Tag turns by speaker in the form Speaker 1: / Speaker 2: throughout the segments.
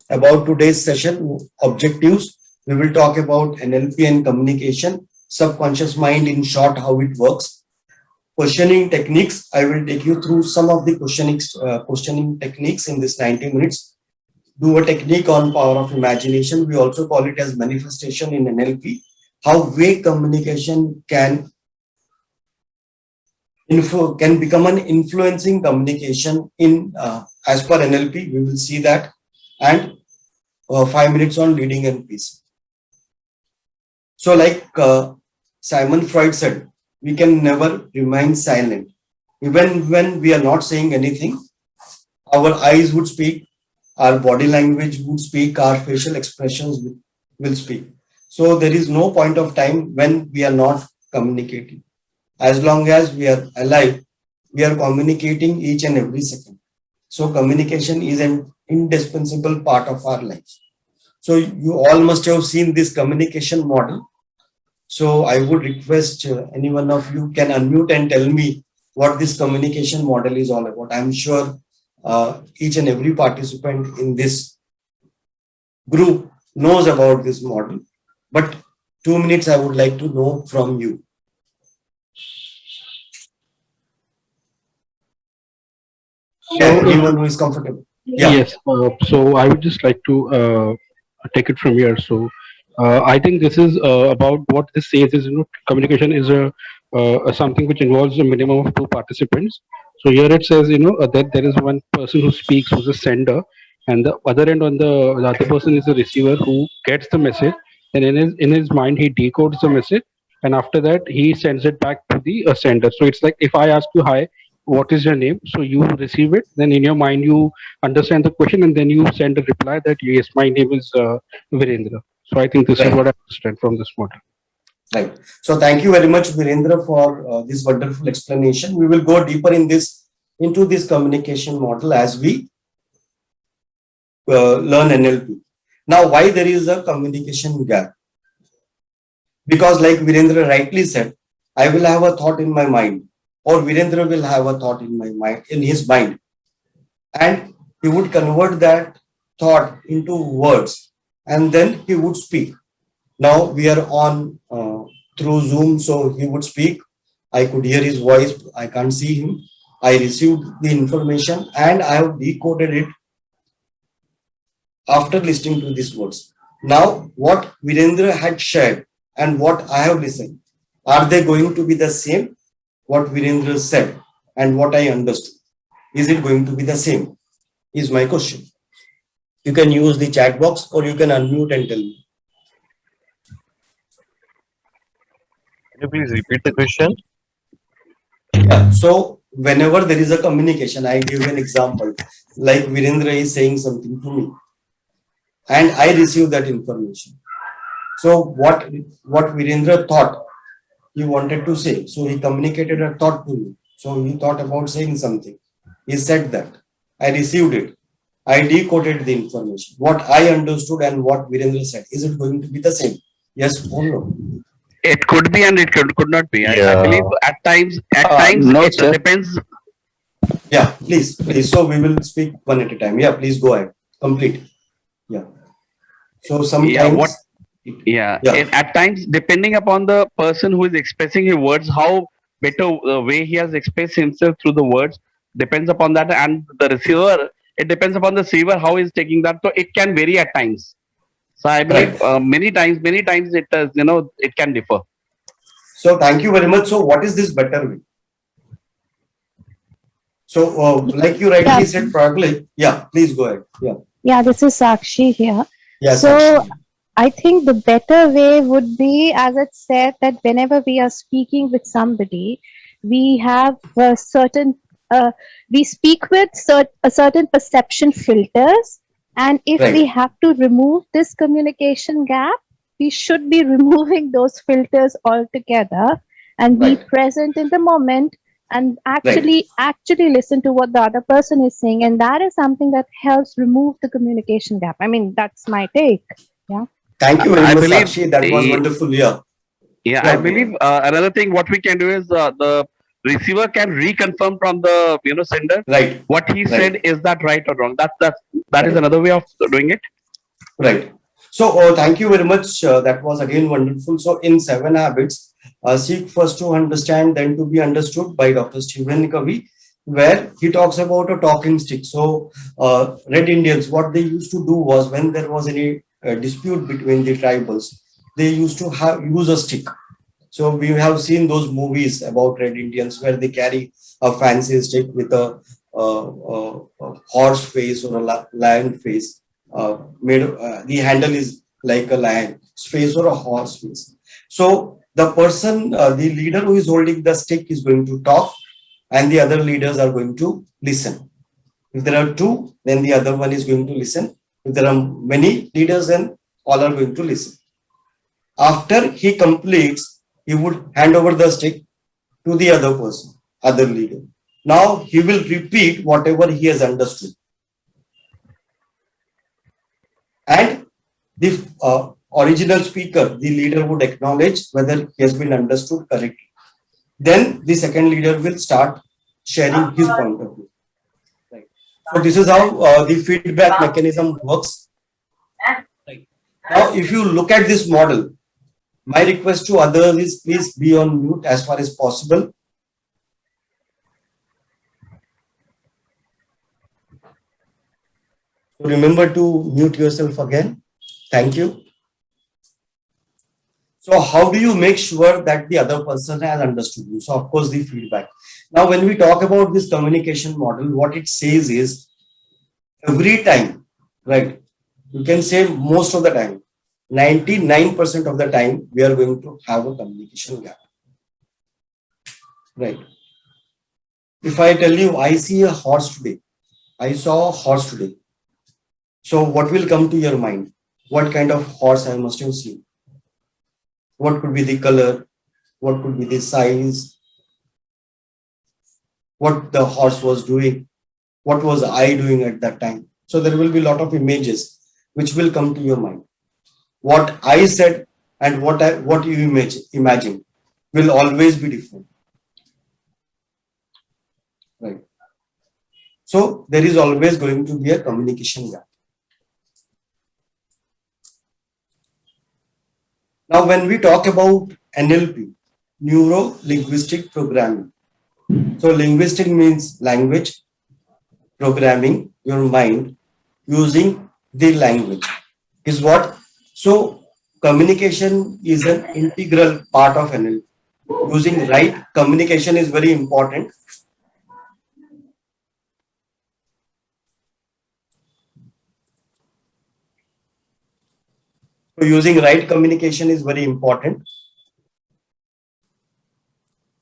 Speaker 1: about today's session objectives. We will talk about NLP and communication, subconscious mind in short, how it works. Questioning techniques. I will take you through some of the questioning techniques in this 90 minutes. Do a technique on power of imagination. We also call it as manifestation in NLP. How way communication can become an influencing communication in as per NLP. We will see that, and 5 minutes on leading and peace. So, like Simon Freud said, we can never remain silent. Even when we are not saying anything, our eyes would speak, our body language would speak, our facial expressions will speak. So there is no point of time when we are not communicating. As long as we are alive, we are communicating each and every second. So communication is an indispensable part of our lives. So you all must have seen this communication model. So I would request any one of you can unmute and tell me what this communication model is all about. I'm sure each and every participant in this group knows about this model, but 2 minutes I would like to know from you. Anyone who is comfortable.
Speaker 2: Yeah. Yes. So I would just like to take it from here. So I think this is about what this says is, communication is a something which involves a minimum of two participants. So here it says, that there is one person who speaks, who's a sender, and the other end on the other person is the receiver who gets the message, and in his mind he decodes the message, and after that he sends it back to the sender. So it's like if I ask you, hi, what is your name? So you receive it, then in your mind you understand the question, and then you send a reply that yes, my name is Virendra. So I think this is what I understand from this model.
Speaker 1: Right. So thank you very much, Virendra, for this wonderful explanation. We will go deeper into this communication model as we learn NLP. Now, why there is a communication gap? Because like Virendra rightly said, I will have a thought in my mind, or Virendra will have a thought in his mind, and he would convert that thought into words, and then he would speak. Now we are on through Zoom, so he would speak. I could hear his voice. I can't see him. I received the information and I have decoded it after listening to these words. Now, what Virendra had shared and what I have listened, are they going to be the same? What Virendra said and what I understood, is it going to be the same? Is my question. You can use the chat box or you can unmute and tell me.
Speaker 3: Can you please repeat the question?
Speaker 1: Yeah. So whenever there is a communication, I give an example, like Virendra is saying something to me and I receive that information. So what Virendra thought he wanted to say, so he communicated a thought to me. So he thought about saying something. He said that. I received it. I decoded the information. What I understood and what Virendra said, is it going to be the same? Yes or no?
Speaker 4: It could be and it could not be.
Speaker 3: Yeah.
Speaker 4: I believe at times
Speaker 2: no,
Speaker 4: it
Speaker 2: sir.
Speaker 4: depends.
Speaker 1: Yeah, please. So we will speak one at a time. Yeah, please go ahead. Complete. Yeah. So sometimes.
Speaker 4: At times, depending upon the person who is expressing his words, how better way he has expressed himself through the words depends upon that, and the receiver. It depends upon the receiver how he is taking that. So it can vary at times. So I believe many times it does. It can differ.
Speaker 1: So thank you very much. So what is this better way? So like you rightly said, probably. Yeah, please go ahead. Yeah.
Speaker 5: Yeah, this is Sakshi here.
Speaker 1: Yes.
Speaker 5: So
Speaker 1: Sakshi.
Speaker 5: I think the better way would be, as it said, that whenever we are speaking with somebody, we have a certain, we speak with a certain perception filters. And if we have to remove this communication gap, we should be removing those filters altogether and be present in the moment and actually listen to what the other person is saying. And that is something that helps remove the communication gap. I mean, that's my take. Yeah.
Speaker 1: Thank you very much, Sakshi. That was wonderful. Yeah.
Speaker 4: Yeah, I believe another thing what we can do is the receiver can reconfirm from the sender
Speaker 1: what
Speaker 4: he said, is that right or wrong. That is another way of doing it.
Speaker 1: Right. So, thank you very much. That was again wonderful. So, in Seven Habits, seek first to understand, then to be understood by Dr. Stephen Covey, where he talks about a talking stick. So, Red Indians, what they used to do was when there was any dispute between the tribals, they used to have use a stick. So, we have seen those movies about Red Indians where they carry a fancy stick with a horse face or a lion face made the handle is like a lion's face or a horse face. So the person, the leader who is holding the stick is going to talk, and the other leaders are going to listen. If there are two, then the other one is going to listen. If there are many leaders, then all are going to listen. After he completes, he would hand over the stick to the other person, other leader. Now he will repeat whatever he has understood. And the original speaker, the leader would acknowledge whether he has been understood correctly. Then the second leader will start sharing his point of view. Right. So this is how the feedback mechanism works. Right. Now, if you look at this model, my request to others is please be on mute as far as possible. Remember to mute yourself again. Thank you. So how do you make sure that the other person has understood you? So of course the feedback. Now when we talk about this communication model, what it says is every time, right? You can say most of the time, 99% of the time, we are going to have a communication gap. Right. If I tell you, I see a horse today, I saw a horse today. So what will come to your mind? What kind of horse I must have seen? What could be the color? What could be the size? What the horse was doing? What was I doing at that time? So there will be a lot of images which will come to your mind. What I said and what you imagine will always be different. Right. So there is always going to be a communication gap. Now, when we talk about NLP, Neuro Linguistic Programming. So linguistic means language, programming your mind using the language is what. So communication is an integral part of NLP. Using right communication is very important. So using right communication is very important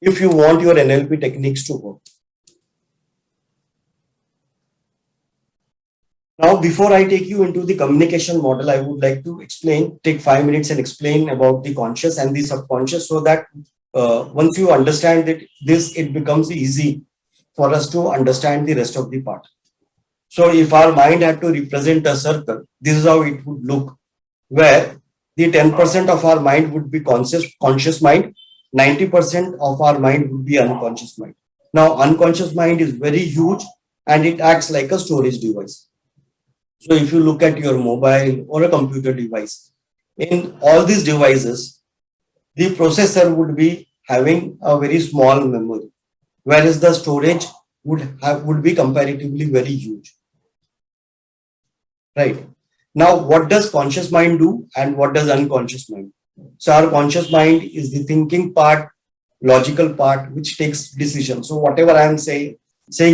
Speaker 1: if you want your NLP techniques to work. Now, before I take you into the communication model, I would like to take 5 minutes and explain about the conscious and the subconscious so that once you understand this, it becomes easy for us to understand the rest of the part. So if our mind had to represent a circle, this is how it would look, where the 10% of our mind would be conscious mind, 90% of our mind would be unconscious mind. Now, unconscious mind is very huge and it acts like a storage device. So if you look at your mobile or a computer device, in all these devices, the processor would be having a very small memory, whereas the storage would be comparatively very huge. Right. Now, what does conscious mind do and what does unconscious mind? So our conscious mind is the thinking part, logical part, which takes decisions. So whatever I am saying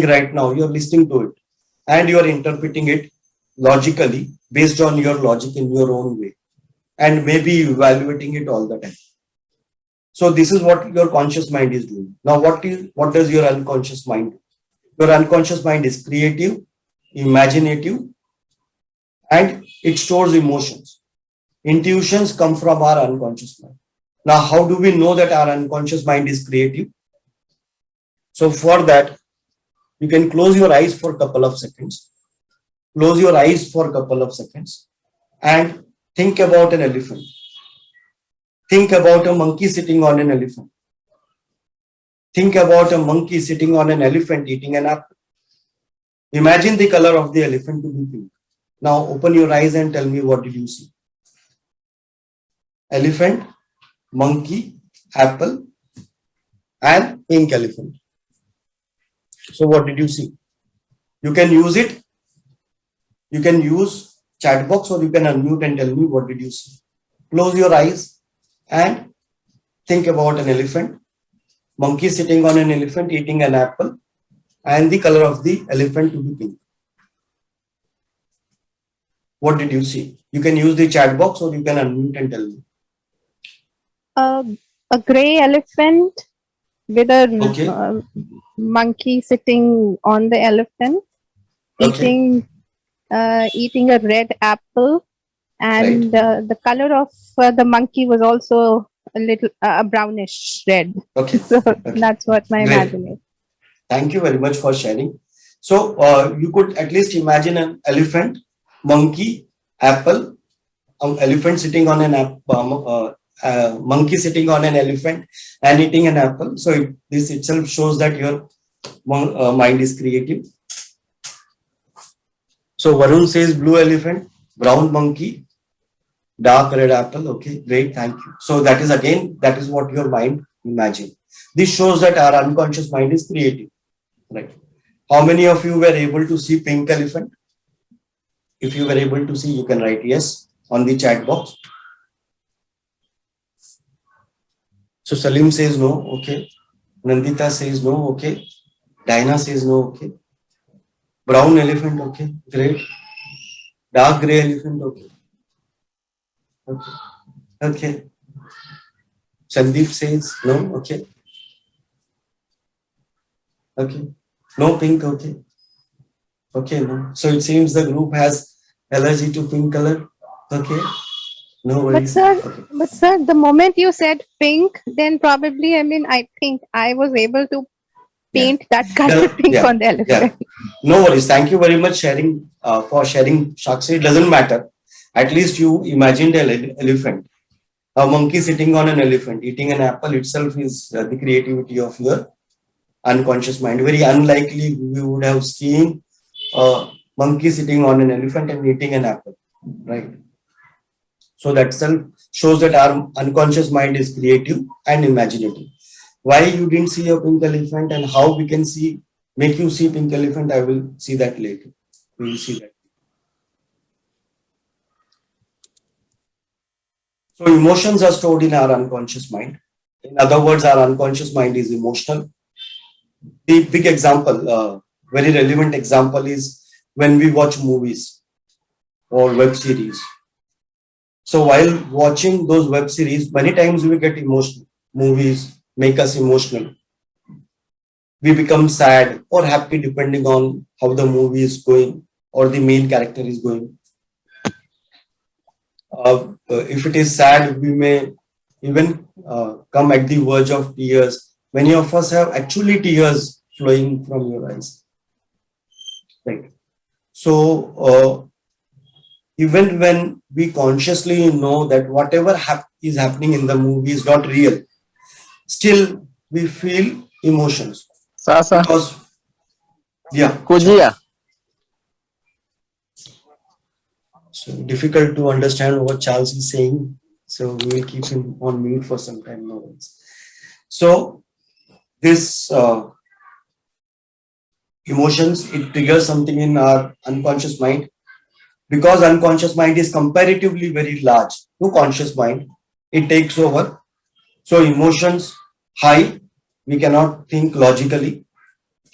Speaker 1: right now, you're listening to it and you're interpreting it logically based on your logic in your own way and maybe evaluating it all the time. So this is what your conscious mind is doing. Now, what does your unconscious mind do? Your unconscious mind is creative, imaginative, and it stores emotions. Intuitions come from our unconscious mind. Now, how do we know that our unconscious mind is creative? So for that, you can close your eyes for a couple of seconds. Close your eyes for a couple of seconds and think about an elephant. Think about a monkey sitting on an elephant. Think about a monkey sitting on an elephant eating an apple. Imagine the color of the elephant to be pink. Now open your eyes and tell me what did you see? Elephant, monkey, apple, and pink elephant. So what did you see? You can use it. You can use chat box or you can unmute and tell me what did you see. Close your eyes and think about an elephant, monkey sitting on an elephant eating an apple, and the color of the elephant to be pink. What did you see? You can use the chat box or you can unmute and tell me.
Speaker 5: A gray elephant with a
Speaker 1: Okay.
Speaker 5: monkey sitting on the elephant,
Speaker 1: Okay.
Speaker 5: eating a red apple, and the color of the monkey was also a little brownish red.
Speaker 1: Okay.
Speaker 5: So that's what my
Speaker 1: Great.
Speaker 5: imagination.
Speaker 1: Thank you very much for sharing. So you could at least imagine an elephant, monkey, apple, elephant sitting on an monkey sitting on an elephant and eating an apple. So this itself shows that your mind is creative. So Varun says blue elephant, brown monkey, dark red apple. Okay, great, thank you. So that is what your mind imagine. This shows that our unconscious mind is creative, right? How many of you were able to see pink elephant? If you were able to see, you can write yes on the chat box. So Salim says no, okay. Nandita says no, okay. Diana says no, okay. Brown elephant, okay, great. Dark gray elephant, okay. Okay. Okay. Sandeep says no, okay. Okay. No pink, okay. Okay, no. So it seems the group has allergy to pink color. Okay. No
Speaker 5: But
Speaker 1: worries.
Speaker 5: sir,
Speaker 1: Okay.
Speaker 5: the moment you said pink, then probably, I think I was able to paint that color pink on the elephant.
Speaker 1: No worries. Thank you very much for sharing, Shakshi. It doesn't matter. At least you imagined an elephant. A monkey sitting on an elephant eating an apple itself is the creativity of your unconscious mind. Very unlikely we would have seen a monkey sitting on an elephant and eating an apple, right? So that self shows that our unconscious mind is creative and imaginative. Why you didn't see a pink elephant and how we can make you see pink elephant, I will see that later. We will see that. So emotions are stored in our unconscious mind. In other words, our unconscious mind is emotional. The big example, very relevant example is when we watch movies or web series. So while watching those web series, many times we get emotional. Movies make us emotional. We become sad or happy depending on how the movie is going or the main character is going. If it is sad, we may even come at the verge of tears. Many of us have actually tears flowing from your eyes. Right. So even when we consciously know that whatever is happening in the movie is not real, still we feel emotions.
Speaker 6: Sasa,
Speaker 1: Because, yeah.
Speaker 6: Kujia.
Speaker 1: So difficult to understand what Charles is saying. So we will keep him on mute for some time. No worries. So this emotions, it triggers something in our unconscious mind. Because unconscious mind is comparatively very large to conscious mind, it takes over. So emotions high, we cannot think logically.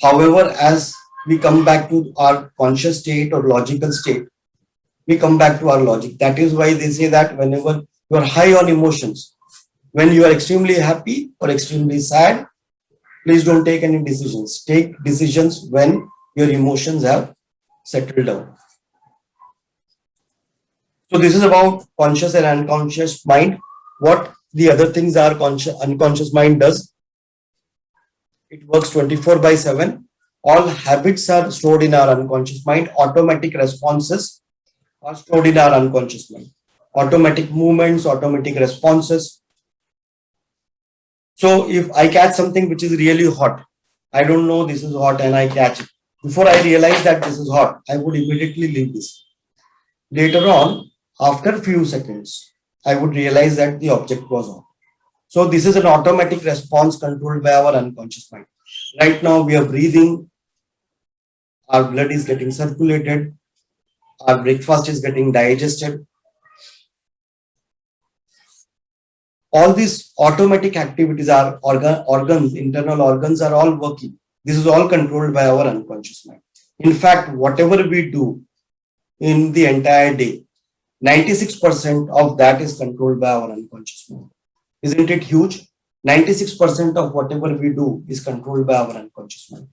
Speaker 1: However, as we come back to our conscious state or logical state, we come back to our logic. That is why they say that whenever you are high on emotions, when you are extremely happy or extremely sad, please don't take any decisions. Take decisions when your emotions have settled down. So this is about conscious and unconscious mind. What the other things our unconscious mind does. It works 24/7. All habits are stored in our unconscious mind. Automatic responses are stored in our unconscious mind. Automatic movements, automatic responses. So if I catch something which is really hot, I don't know this is hot and I catch it. Before I realize that this is hot, I would immediately leave this. Later on, after a few seconds, I would realize that the object was on. So this is an automatic response controlled by our unconscious mind. Right now we are breathing, our blood is getting circulated, our breakfast is getting digested. All these automatic activities, our organs, internal organs are all working. This is all controlled by our unconscious mind. In fact, whatever we do in the entire day, 96% of that is controlled by our unconscious mind. Isn't it huge? 96% of whatever we do is controlled by our unconscious mind.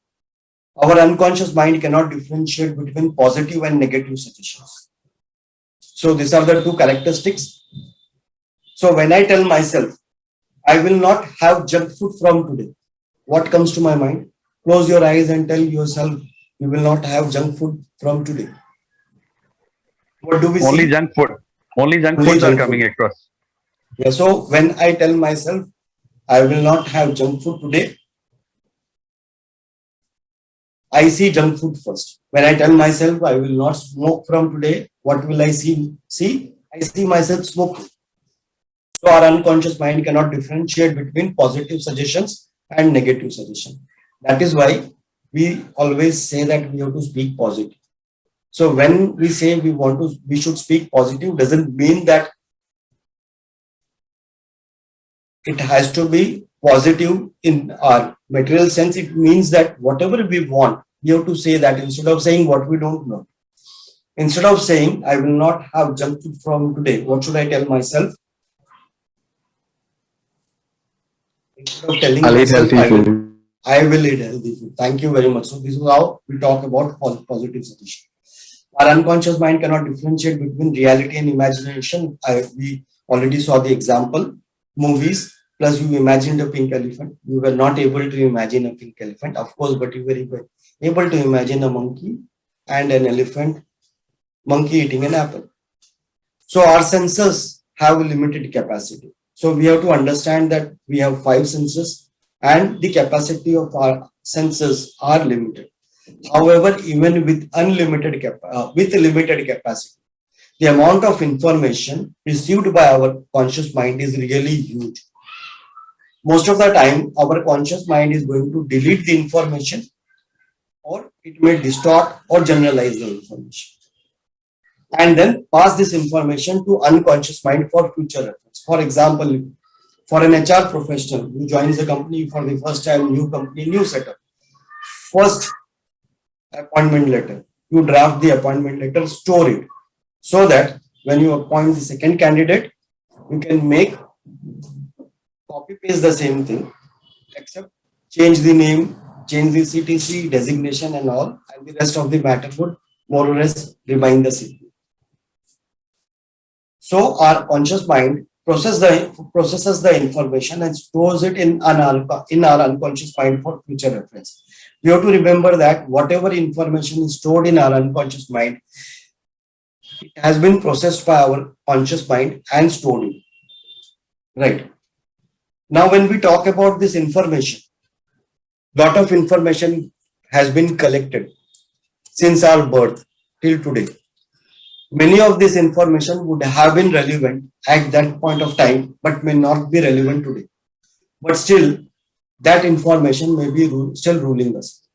Speaker 1: Our unconscious mind cannot differentiate between positive and negative suggestions. So these are the two characteristics. So when I tell myself, I will not have junk food from today, what comes to my mind? Close your eyes and tell yourself, you will not have junk food from today. What do we
Speaker 4: Only
Speaker 1: see?
Speaker 4: junk food. Only junk
Speaker 1: Only
Speaker 4: foods are
Speaker 1: junk
Speaker 4: coming
Speaker 1: food.
Speaker 4: across.
Speaker 1: Yeah, so when I tell myself, I will not have junk food today, I see junk food first. When I tell myself I will not smoke from today, what will I see? I see myself smoking. So our unconscious mind cannot differentiate between positive suggestions and negative suggestions. That is why we always say that we have to speak positive. So when we say we should speak positive, doesn't mean that it has to be positive in our material sense. It means that whatever we want, we have to say that instead of saying what we don't know. Instead of saying, I will not have junk food from today, what should I tell myself? Instead of telling
Speaker 2: I'll eat
Speaker 1: myself,
Speaker 2: healthy food.
Speaker 1: I will eat healthy food. Thank you very much. So this is how we talk about positive suggestion. Our unconscious mind cannot differentiate between reality and imagination. We already saw the example. Movies, plus you imagined a pink elephant. You were not able to imagine a pink elephant, of course, but you were able to imagine a monkey and an elephant, monkey eating an apple. So our senses have a limited capacity. So we have to understand that we have 5 senses and the capacity of our senses are limited. However, even with limited capacity, the amount of information received by our conscious mind is really huge. Most of the time, our conscious mind is going to delete the information, or it may distort or generalize the information, and then pass this information to unconscious mind for future reference. For example, for an HR professional who joins the company for the first time, new company, new setup, first appointment letter, you draft the appointment letter, store it, so that when you appoint the second candidate, you can copy paste the same thing, except change the name, change the CTC designation and all, and the rest of the matter would more or less remain the same. So our conscious mind processes the information and stores it in our unconscious mind for future reference. We have to remember that whatever information is stored in our unconscious mind, it has been processed by our conscious mind and stored in. Right. Now, when we talk about this information, lot of information has been collected since our birth till today. Many of this information would have been relevant at that point of time, but may not be relevant today. But still, that information may be still ruling us.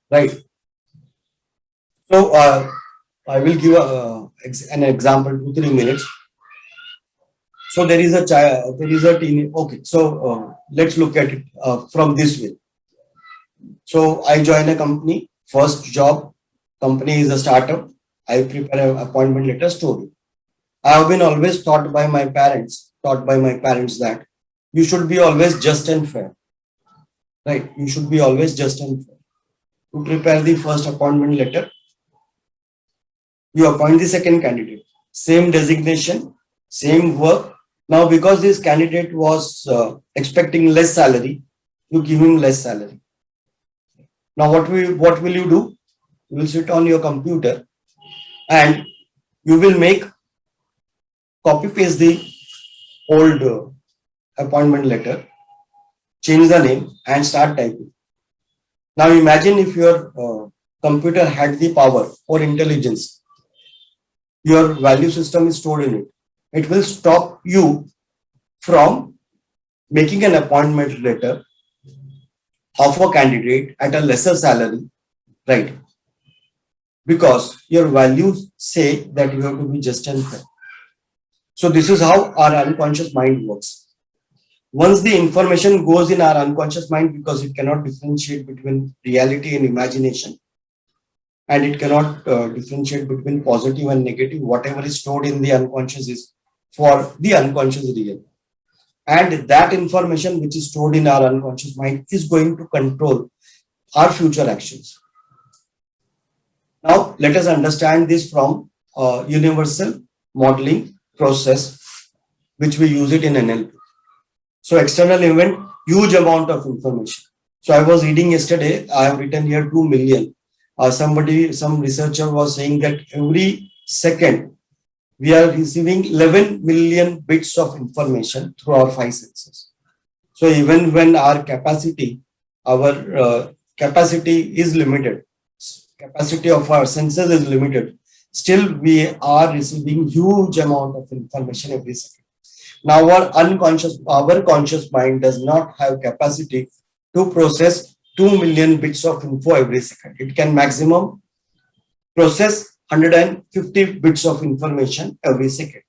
Speaker 1: Right. So, I will give an example, 2-3 minutes. So there is a child, there is a teen. Okay, so let's look at it from this way. So I join a company, first job, company is a startup. I prepare an appointment letter, story. I have been always taught by my parents that you should be always just and fair. Right? You should be always just and fair. To prepare the first appointment letter, you appoint the second candidate, same designation, same work. Now, because this candidate was expecting less salary, you give him less salary. Now, what will you do? You will sit on your computer and you will copy paste the old appointment letter, change the name and start typing. Now, imagine if your computer had the power or intelligence your value system is stored in it. It will stop you from making an appointment letter of a candidate at a lesser salary, right? Because your values say that you have to be just and fair. So this is how our unconscious mind works. Once the information goes in our unconscious mind, because it cannot differentiate between reality and imagination, and it cannot differentiate between positive and negative, whatever is stored in the unconscious is for the unconscious real. And that information which is stored in our unconscious mind is going to control our future actions. Now, let us understand this from universal modeling process, which we use it in NLP. So external event, huge amount of information. So I was reading yesterday, I have written here 2 million. Some researcher was saying that every second we are receiving 11 million bits of information through our 5 senses. So even when our capacity is limited, capacity of our senses is limited, still we are receiving huge amount of information every second. Now our conscious mind does not have capacity to process 2 million bits of info every second. It can maximum process 150 bits of information every second.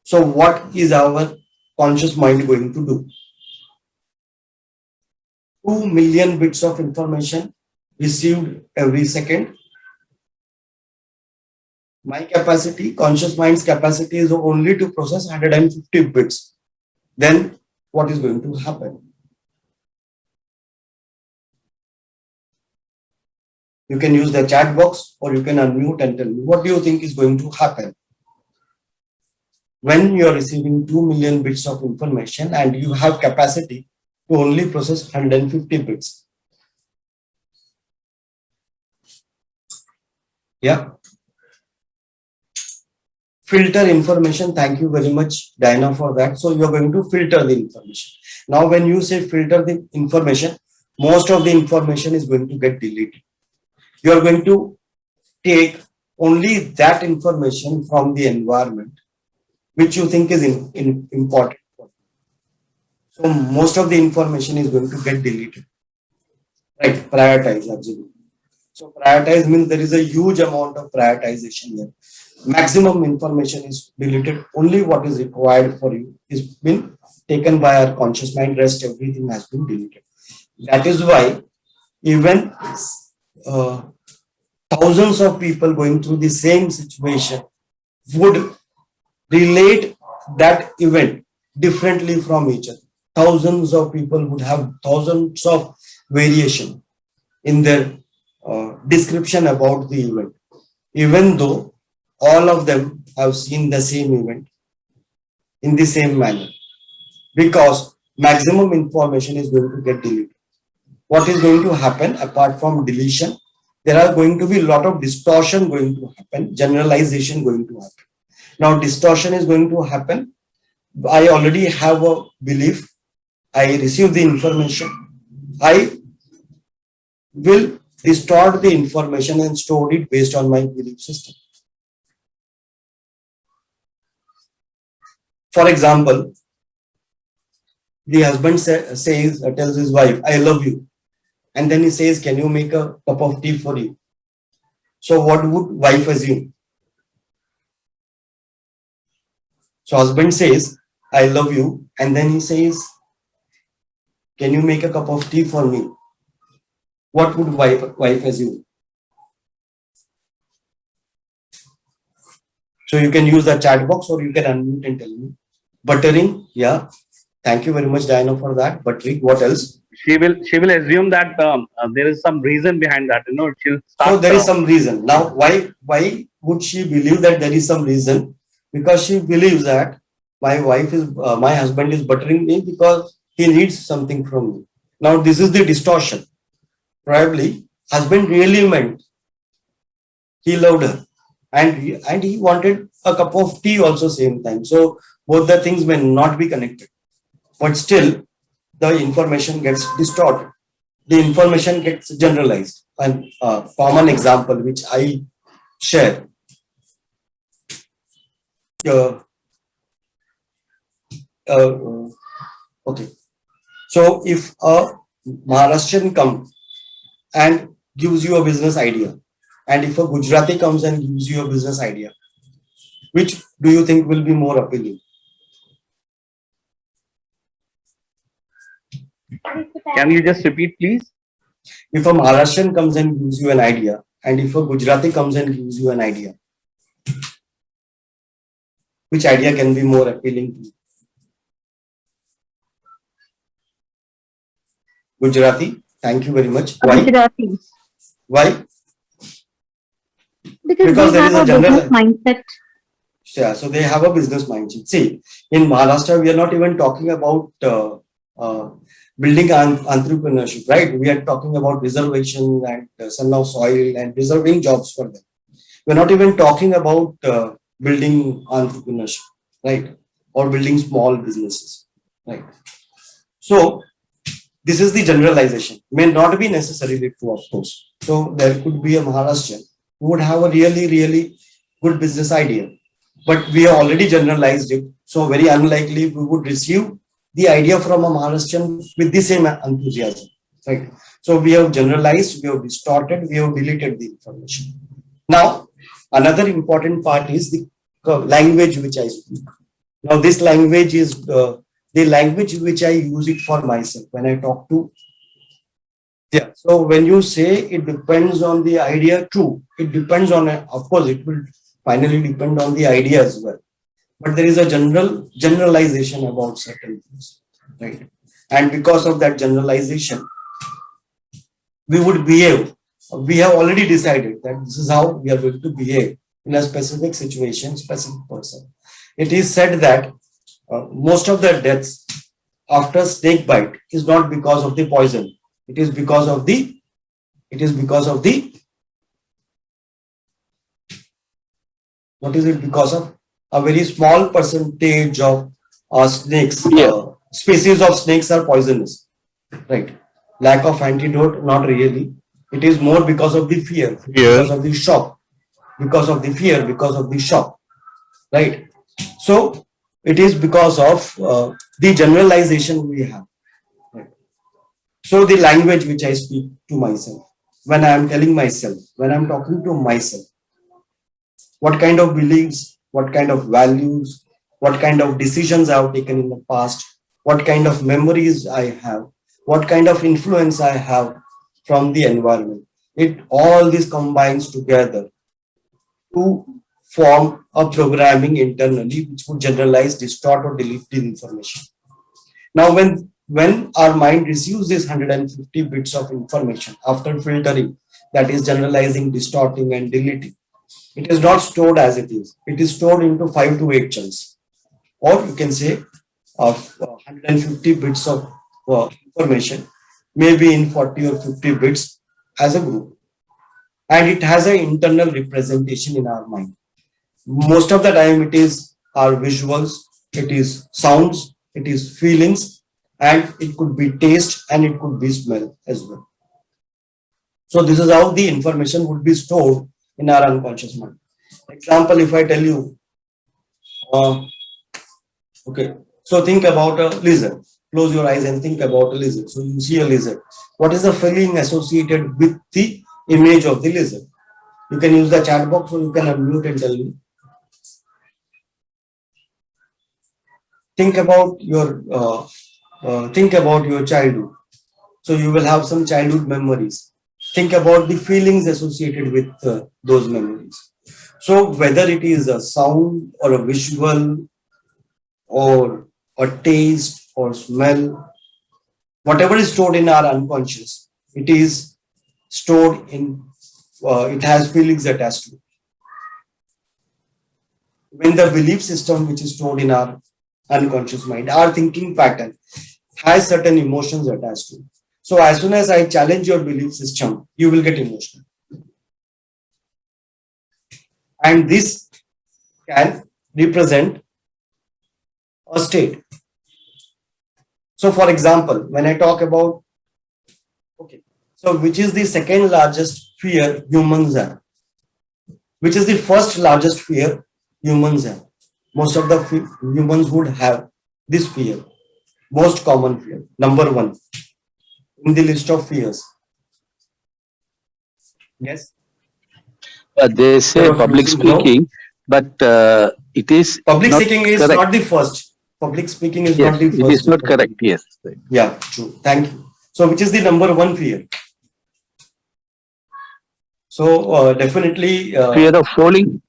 Speaker 1: So what is our conscious mind going to do? 2 million bits of information received every second. My capacity, conscious mind's capacity is only to process 150 bits. Then what is going to happen? You can use the chat box or you can unmute and tell me what do you think is going to happen when you are receiving 2 million bits of information and you have capacity to only process 150 bits. Yeah. Filter information. Thank you very much, Diana, for that. So you're going to filter the information. Now, when you say filter the information, most of the information is going to get deleted. You are going to take only that information from the environment which you think is important. So most of the information is going to get deleted. Right, prioritize, absolutely. So prioritize means there is a huge amount of prioritization there. Maximum information is deleted. Only what is required for you is been taken by our conscious mind. Rest everything has been deleted. That is why even thousands of people going through the same situation would relate that event differently from each other. Thousands of people would have thousands of variation in their description about the event, even though all of them have seen the same event in the same manner, because maximum information is going to get deleted. What is going to happen apart from deletion? There are going to be a lot of distortion going to happen, generalization going to happen. Now distortion is going to happen. I already have a belief. I receive the information. I will distort the information and store it based on my belief system. For example, the husband tells his wife, I love you. And then he says, can you make a cup of tea for you? So what would wife assume? So husband says, I love you. And then he says, can you make a cup of tea for me? What would wife assume? So you can use the chat box or you can unmute and tell me. Buttering, yeah. Thank you very much, Diana, for that. Buttering, what else?
Speaker 4: She will assume that there is some reason behind that. She'll start.
Speaker 1: So there is some reason. Now, why would she believe that there is some reason? Because she believes that my husband is buttering me because he needs something from me. Now, this is the distortion. Probably, husband really meant he loved her, and he wanted a cup of tea also same time. So both the things may not be connected, but still the information gets distorted. The information gets generalized. And a common example which I share. uh, uh, okay. So if a Maharashtrian comes and gives you a business idea, and if a Gujarati comes and gives you a business idea, which do you think will be more appealing?
Speaker 4: Can you just repeat, please?
Speaker 1: If a Maharashtrian comes and gives you an idea, and if a Gujarati comes and gives you an idea, which idea can be more appealing to you? Gujarati. Thank you very much. Why?
Speaker 5: Gujarati.
Speaker 1: Why?
Speaker 5: Because
Speaker 1: Because
Speaker 5: they
Speaker 1: there is
Speaker 5: have
Speaker 1: a
Speaker 5: a
Speaker 1: general-
Speaker 5: business mindset.
Speaker 1: Yeah, so they have a business mindset. See, in Maharashtra, we are not even talking about building entrepreneurship, right? We are talking about reservation and son of soil and reserving jobs for them. We're not even talking about building entrepreneurship, right? Or building small businesses, right? So this is the generalization. May not be necessarily true, of course. So there could be a Maharashtrian who would have a really, really good business idea, but we have already generalized it. So very unlikely we would receive the idea from a Maharashtrian with the same enthusiasm, right? So we have generalized, we have distorted, we have deleted the information. Now, another important part is the language which I speak. Now, this language is the language which I use it for myself when I talk to. Yeah. So when you say it depends on the idea, true. It depends on, of course, it will finally depend on the idea as well. But there is a generalization about certain things, right? And because of that generalization, we would behave. We have already decided that this is how we are going to behave in a specific situation, specific person. It is said that most of the deaths after snake bite is not because of the poison. It is because of the what is it because of? A very small percentage of snakes, species of snakes are poisonous, right? Lack of antidote, not really. It is more because of the fear, because of the shock, because of the fear, because of the shock, right? So it is because of the generalization we have. Right? So the language which I speak to myself, when I am telling myself, when I am talking to myself, what kind of beliefs, what kind of values, what kind of decisions I have taken in the past, what kind of memories I have, what kind of influence I have from the environment. It all this combines together to form a programming internally which would generalize, distort, or delete the information. Now, when our mind receives this 150 bits of information after filtering, that is generalizing, distorting, and deleting, it is not stored as it is. It is stored into 5 to 8 chunks, or you can say of 150 bits of information, maybe in 40 or 50 bits as a group, and it has an internal representation in our mind. Most of the time it is our visuals, it is sounds, it is feelings, and it could be taste and it could be smell as well. So this is how the information would be stored in our unconscious mind. Example, if I tell you, okay, so think about a lizard. Close your eyes and think about a lizard. So you see a lizard. What is the feeling associated with the image of the lizard? You can use the chat box or you can unmute and tell me. Think about your childhood. So you will have some childhood memories. Think about the feelings associated with those memories. So whether it is a sound or a visual or a taste or smell, whatever is stored in our unconscious, it is stored in, it has feelings attached to it. When the belief system which is stored in our unconscious mind, our thinking pattern has certain emotions attached to it. So as soon as I challenge your belief system, you will get emotional. And this can represent a state. So for example, when I talk about, okay, so which is the second largest fear humans have? Which is the first largest fear humans have? most of the humans would have this fear. Most common fear, number one in the list of fears. Yes.
Speaker 6: They say
Speaker 1: Fear of
Speaker 6: public
Speaker 1: losing, no.
Speaker 6: speaking, but it is
Speaker 1: Public
Speaker 6: not
Speaker 1: speaking is
Speaker 6: correct.
Speaker 1: not the first. Public speaking is
Speaker 6: Yes,
Speaker 1: not the
Speaker 6: it
Speaker 1: first.
Speaker 6: is not correct. Yes.
Speaker 1: Yeah, true. Thank you. So, which is the number one fear? So, definitely
Speaker 6: Fear of falling.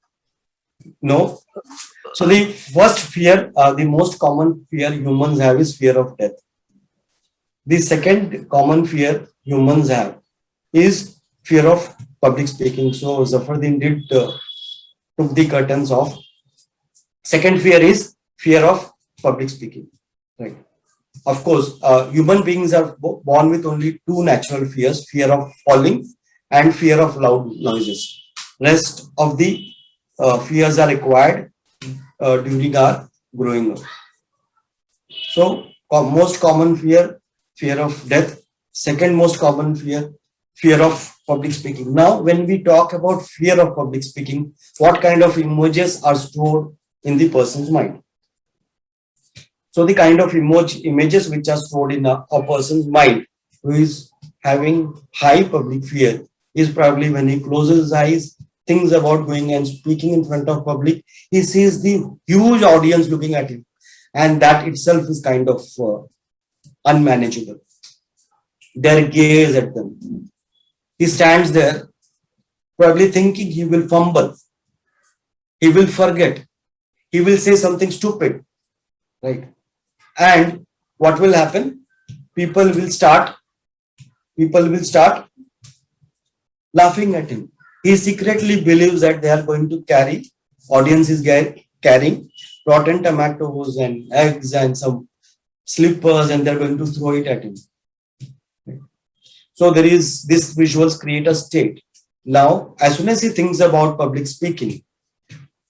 Speaker 1: no. So, the first fear, the most common fear humans have is fear of death. The second common fear humans have is fear of public speaking. So, Zafaruddin did took the curtains off. Second fear is fear of public speaking. Right. Of course, human beings are born with only two natural fears: fear of falling and fear of loud noises. Rest of the fears are acquired during our growing up. So, most common fear, fear of death. Second most common fear, fear of public speaking. Now, when we talk about fear of public speaking, what kind of images are stored in the person's mind? So the kind of images which are stored in a person's mind who is having high public fear is probably when he closes his eyes, thinks about going and speaking in front of public, he sees the huge audience looking at him, and that itself is kind of unmanageable. Their gaze at them. He stands there probably thinking he will fumble, he will forget, he will say something stupid, right? And what will happen? People will start laughing at him. He secretly believes that they are going to audience is carrying rotten tomatoes and eggs and some slippers, and they're going to throw it at him. So there is this visuals create a state. Now, as soon as he thinks about public speaking,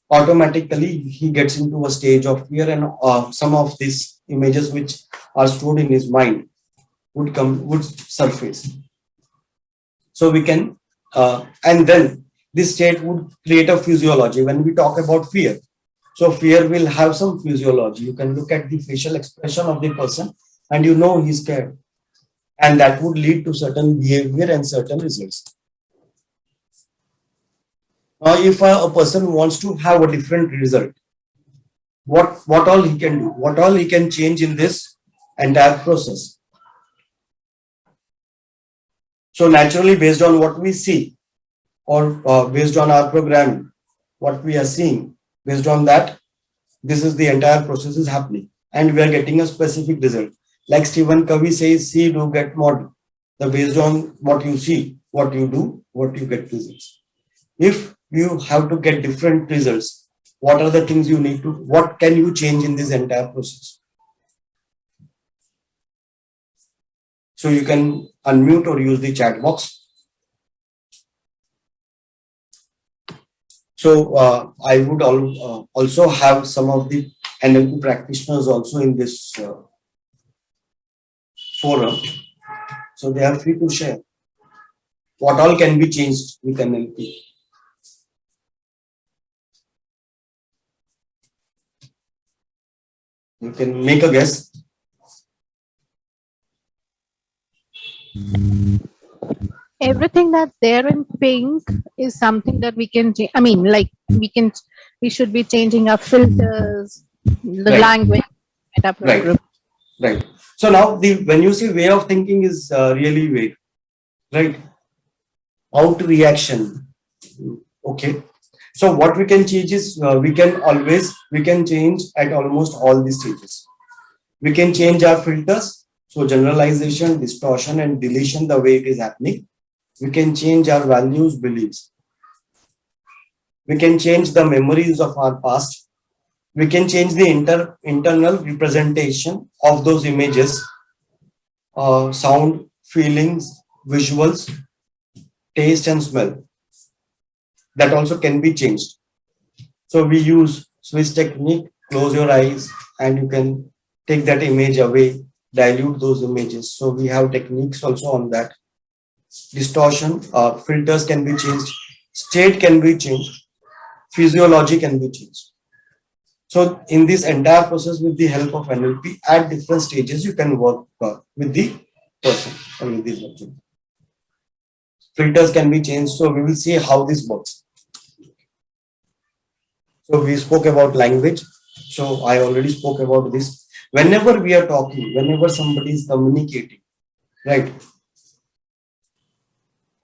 Speaker 1: automatically he gets into a stage of fear, and some of these images which are stored in his mind would surface. So we can and then this state would create a physiology. When we talk about fear, so fear will have some physiology. You can look at the facial expression of the person and you know he's scared, and that would lead to certain behavior and certain results. Now, if a person wants to have a different result, what all he can do, what all he can change in this entire process. So naturally, based on what we see, or based on our programming, what we are seeing, based on that, this is the entire process is happening, and we are getting a specific result. Like Stephen Covey says, see, do, get, model. The based on what you see, what you do, what you get results. If you have to get different results, what are the things you need to, what can you change in this entire process? So you can unmute or use the chat box. So I would also have some of the NLP practitioners also in this forum. So they are free to share what all can be changed with NLP. You can make a guess.
Speaker 5: Everything that's there in pink is something that we can change. I mean, like we should be changing our filters, the
Speaker 1: Right.
Speaker 5: language,
Speaker 1: Right. Right. So now when you see way of thinking is really vague, right? Out reaction. Okay. So what we can change is we can change at almost all the stages. We can change our filters. So generalization, distortion, and deletion, the way it is happening. We can change our values, beliefs. We can change the memories of our past. We can change the internal representation of those images, sound, feelings, visuals, taste, and smell. That also can be changed. So we use Swiss technique, close your eyes, and you can take that image away, dilute those images. So we have techniques also on that. Distortion, filters can be changed, state can be changed, physiology can be changed. So in this entire process, with the help of NLP, at different stages, you can work with the person or with the object. Filters can be changed. So we will see how this works. So we spoke about language. So I already spoke about this. Whenever we are talking, whenever somebody is communicating, right?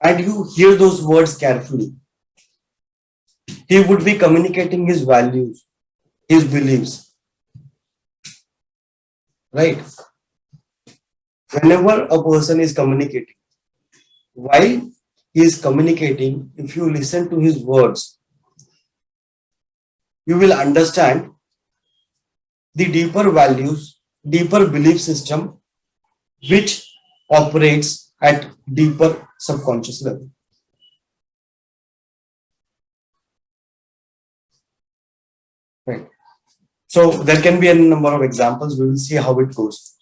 Speaker 1: And you hear those words carefully, he would be communicating his values, his beliefs, right? Whenever a person is communicating, while he is communicating, if you listen to his words, you will understand the deeper values, deeper belief system which operates at deeper subconscious level. Right. So there can be a number of examples. We will see how it goes.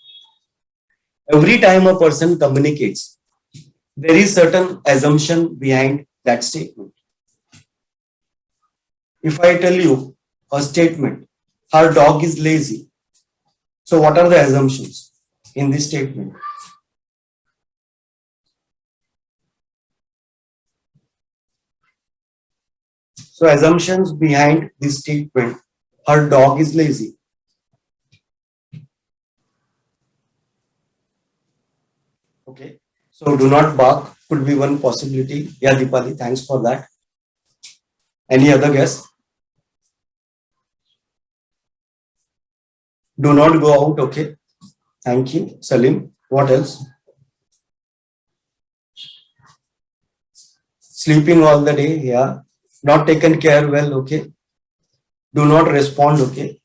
Speaker 1: Every time a person communicates, there is certain assumption behind that statement. If I tell you a statement, her dog is lazy. So what are the assumptions in this statement? So assumptions behind this statement, her dog is lazy. Okay. So do not bark could be one possibility. Yeah, Deepali, thanks for that. Any other guess? Do not go out. Okay. Thank you. Salim. What else? Sleeping all the day. Yeah. Not taken care well. Okay. Do not respond. Okay.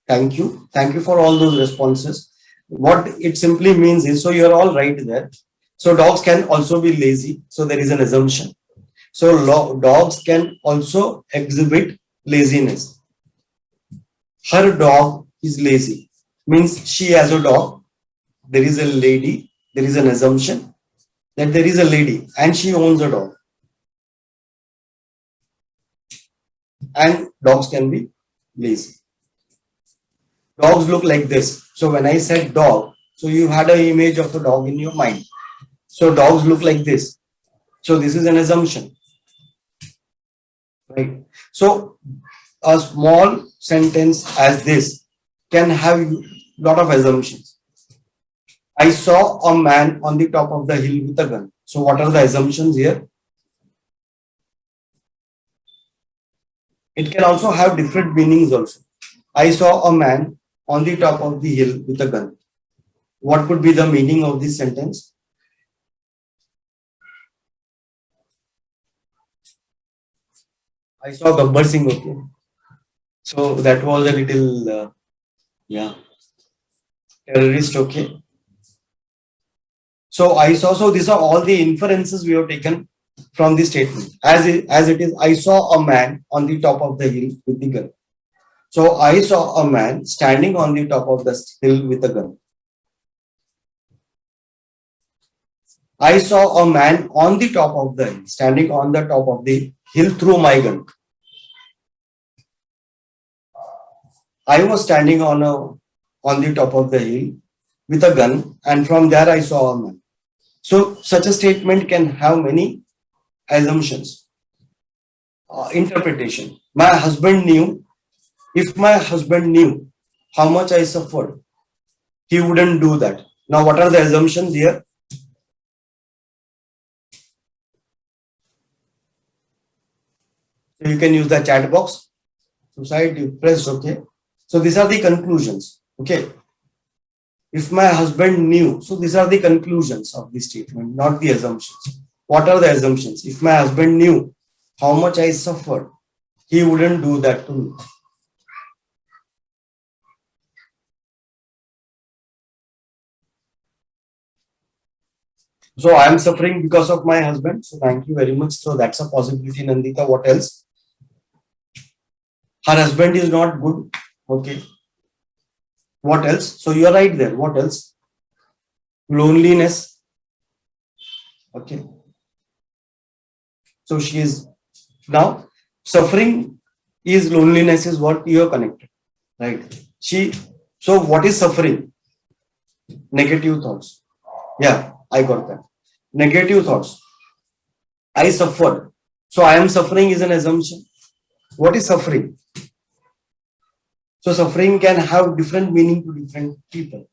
Speaker 1: Thank you. Thank you for all those responses. What it simply means is, so you're all right there. So dogs can also be lazy. So there is an assumption. So dogs can also exhibit laziness. Her dog is lazy. Means she has a dog. There is a lady. There is an assumption that there is a lady and she owns a dog. And dogs can be lazy. Dogs look like this. So when I said dog, so you had an image of a dog in your mind. So dogs look like this. So this is an assumption. Right. So a small sentence as this can have a lot of assumptions. I saw a man on the top of the hill with a gun. So what are the assumptions here? It can also have different meanings also. I saw a man on the top of the hill with a gun. What could be the meaning of this sentence? I saw Gabbar Singh, okay. So that was a little, terrorist, okay. So I saw, so these are all the inferences we have taken from the statement. As it is, I saw a man on the top of the hill with the gun. So I saw a man standing on the top of the hill with a gun. I saw a man on the top of the hill, standing on the top of the hill through my gun. I was standing on the top of the hill with a gun, and from there I saw a man. So such a statement can have many assumptions, interpretation. My husband knew, if my husband knew how much I suffered, he wouldn't do that. Now what are the assumptions here? So you can use the chat box. Society pressed, okay. So these are the conclusions, okay. If my husband knew, so these are the conclusions of the statement, not the assumptions. What are the assumptions? If my husband knew how much I suffered, he wouldn't do that to me. So I am suffering because of my husband. So thank you very much. So that's a possibility, Nandita. What else? Her husband is not good. Okay. What else? So you are right there. What else? Loneliness. Okay. So she is now suffering is loneliness is what you are connected. right? So what is suffering? Negative thoughts. Yeah, I got that. Negative thoughts. I suffered. So I am suffering is an assumption. What is suffering? So suffering can have different meaning to different people.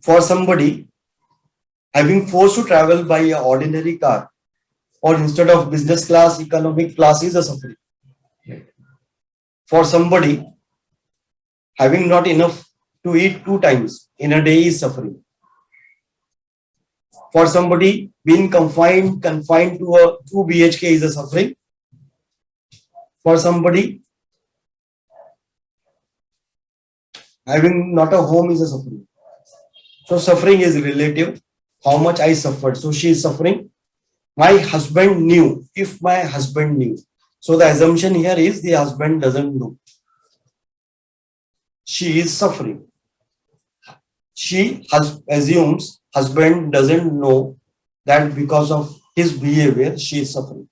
Speaker 1: For somebody, having forced to travel by an ordinary car or instead of business class, economic class is a suffering. For somebody, having not enough to eat 2 times in a day is suffering. For somebody, being confined to a 2 BHK is a suffering. For somebody, having not a home is a suffering. So suffering is relative. How much I suffered. So she is suffering. My husband knew. If my husband knew. So the assumption here is the husband doesn't know. She is suffering. She assumes husband doesn't know that because of his behavior, she is suffering.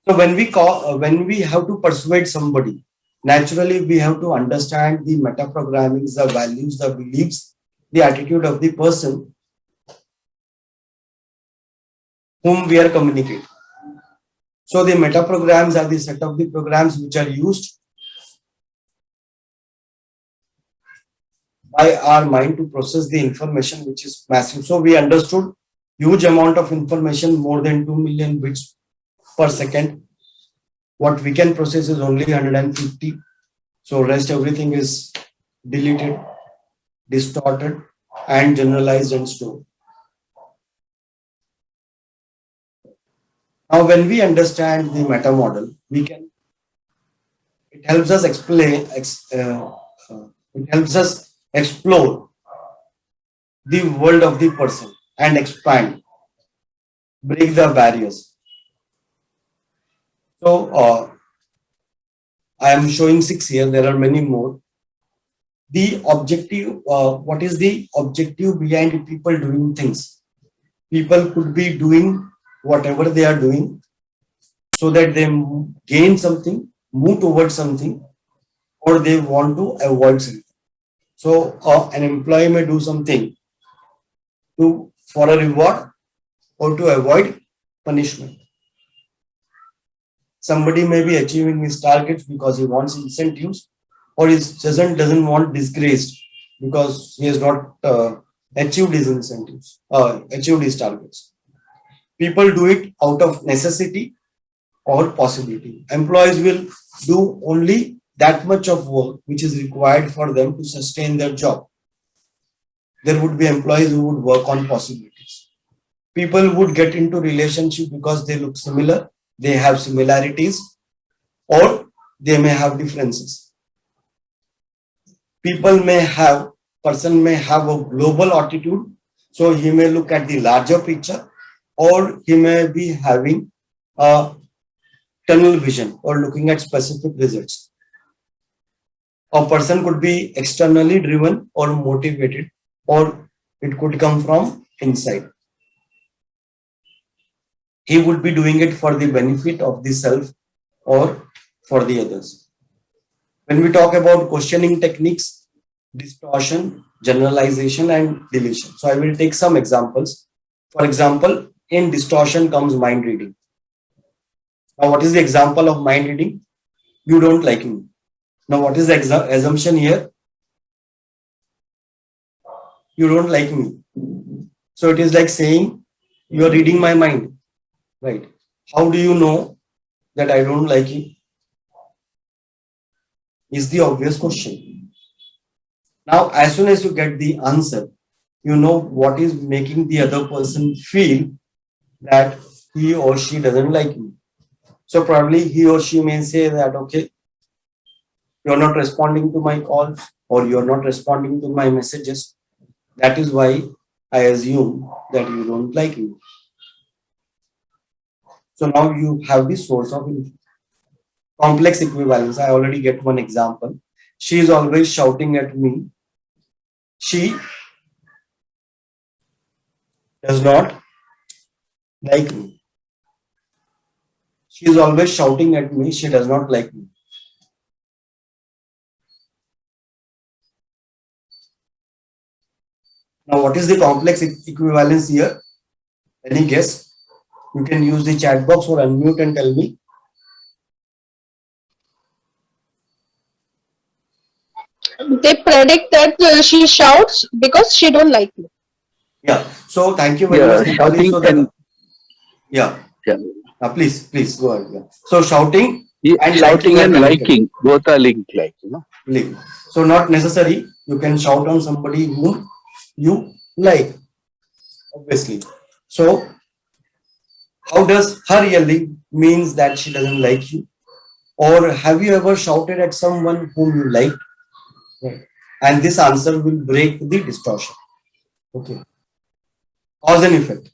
Speaker 1: So when we have to persuade somebody, naturally we have to understand the meta programmings, the values, the beliefs, the attitude of the person whom we are communicating. So the meta programs are the set of the programs which are used by our mind to process the information which is massive. So we understood huge amount of information, more than 2 million bits per second. What we can process is only 150. So rest everything is deleted, distorted, and generalized and stored. Now, when we understand the meta model, it helps us it helps us explore the world of the person and expand, break the barriers. So, I am showing 6 here, there are many more. The objective, what is the objective behind people doing things? People could be doing whatever they are doing so that they gain something, move towards something, or they want to avoid something. So an employee may do something for a reward or to avoid punishment. Somebody may be achieving his targets because he wants incentives, or he doesn't want disgraced because he has not achieved his incentives, achieved his targets. People do it out of necessity or possibility. Employees will do only that much of work which is required for them to sustain their job. There would be employees who would work on possibilities. People would get into relationship because they look similar, they have similarities, or they may have differences. Person may have a global attitude, so he may look at the larger picture, or he may be having a tunnel vision or looking at specific results. A person could be externally driven or motivated, or it could come from inside. He would be doing it for the benefit of the self or for the others. When we talk about questioning techniques, distortion, generalization, and deletion. So I will take some examples. For example, in distortion comes mind reading. Now, what is the example of mind reading? You don't like me. Now, what is the assumption here? You don't like me. So it is like saying you are reading my mind, right? How do you know that I don't like you? Is the obvious question. Now, as soon as you get the answer, you know what is making the other person feel that he or she doesn't like me. So probably he or she may say that, okay, you're not responding to my calls or you're not responding to my messages. That is why I assume that you don't like me. So now you have the source of info. Complex equivalence. I already get one example. She is always shouting at me. She does not like me. She is always shouting at me. She does not like me. Now, what is the complex equivalence here? Any guess? You can use the chat box or unmute and tell me.
Speaker 7: They predict that she shouts because she don't like you.
Speaker 1: Yeah. So thank you very
Speaker 6: Yeah,
Speaker 1: much, Deepali.
Speaker 6: shouting
Speaker 1: So that,
Speaker 6: and
Speaker 1: yeah.
Speaker 6: Yeah.
Speaker 1: Please go ahead. Yeah. So shouting and
Speaker 6: shouting
Speaker 1: liking are
Speaker 6: and
Speaker 1: connected.
Speaker 6: liking both are linked, like, you know.
Speaker 1: Link. So not necessary. You can shout on somebody whom you like, obviously. So how does her yelling means that she doesn't like you? Or have you ever shouted at someone whom you like? Right. And this answer will break the distortion. Okay. Cause and effect.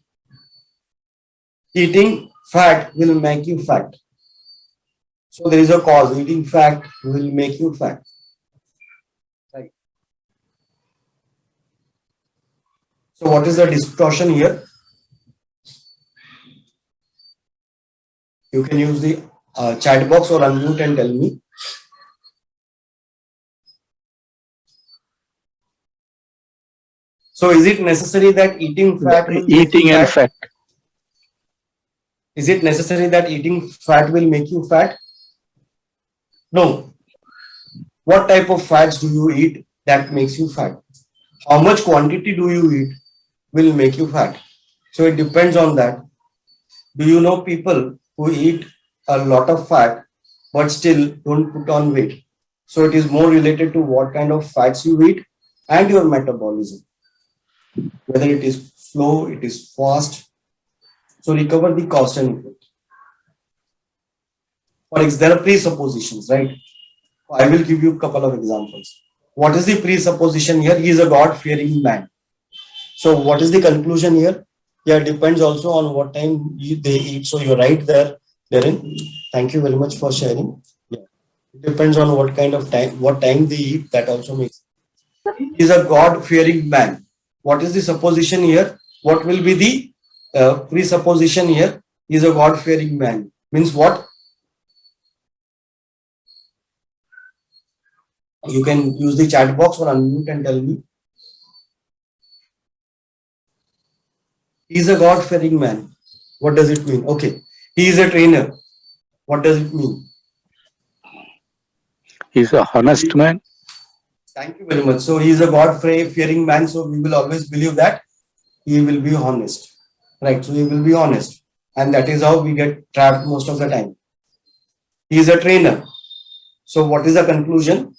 Speaker 1: Eating fat will make you fat. So there is a cause. Eating fat will make you fat. Right. So what is the distortion here? You can use the chat box or unmute and tell me. So is it necessary that eating fat will make you
Speaker 6: Eating and
Speaker 1: fat?
Speaker 6: fat.
Speaker 1: Is it necessary that eating fat will make you fat? No. What type of fats do you eat that makes you fat? How much quantity do you eat will make you fat? So it depends on that. Do you know people who eat a lot of fat but still don't put on weight? So it is more related to what kind of fats you eat and your metabolism. Whether it is slow, it is fast. So recover the cost and effect. For example, there are presuppositions, right? I will give you a couple of examples. What is the presupposition here? He is a God-fearing man. So what is the conclusion here? Yeah, it depends also on what time they eat. So you're right there, Darren. Thank you very much for sharing. Yeah. It depends on what kind of time, what time they eat. That also makes. He is a God-fearing man. What is the supposition here? What will be the presupposition here? He is a God-fearing man. Means what? You can use the chat box or unmute and tell me. He is a God-fearing man. What does it mean? Okay. He is a trainer. What does it mean?
Speaker 6: He's a honest man.
Speaker 1: Thank you very much. So he is a God-fearing man. So we will always believe that he will be honest. Right. So he will be honest. And that is how we get trapped most of the time. He is a trainer. So what is the conclusion?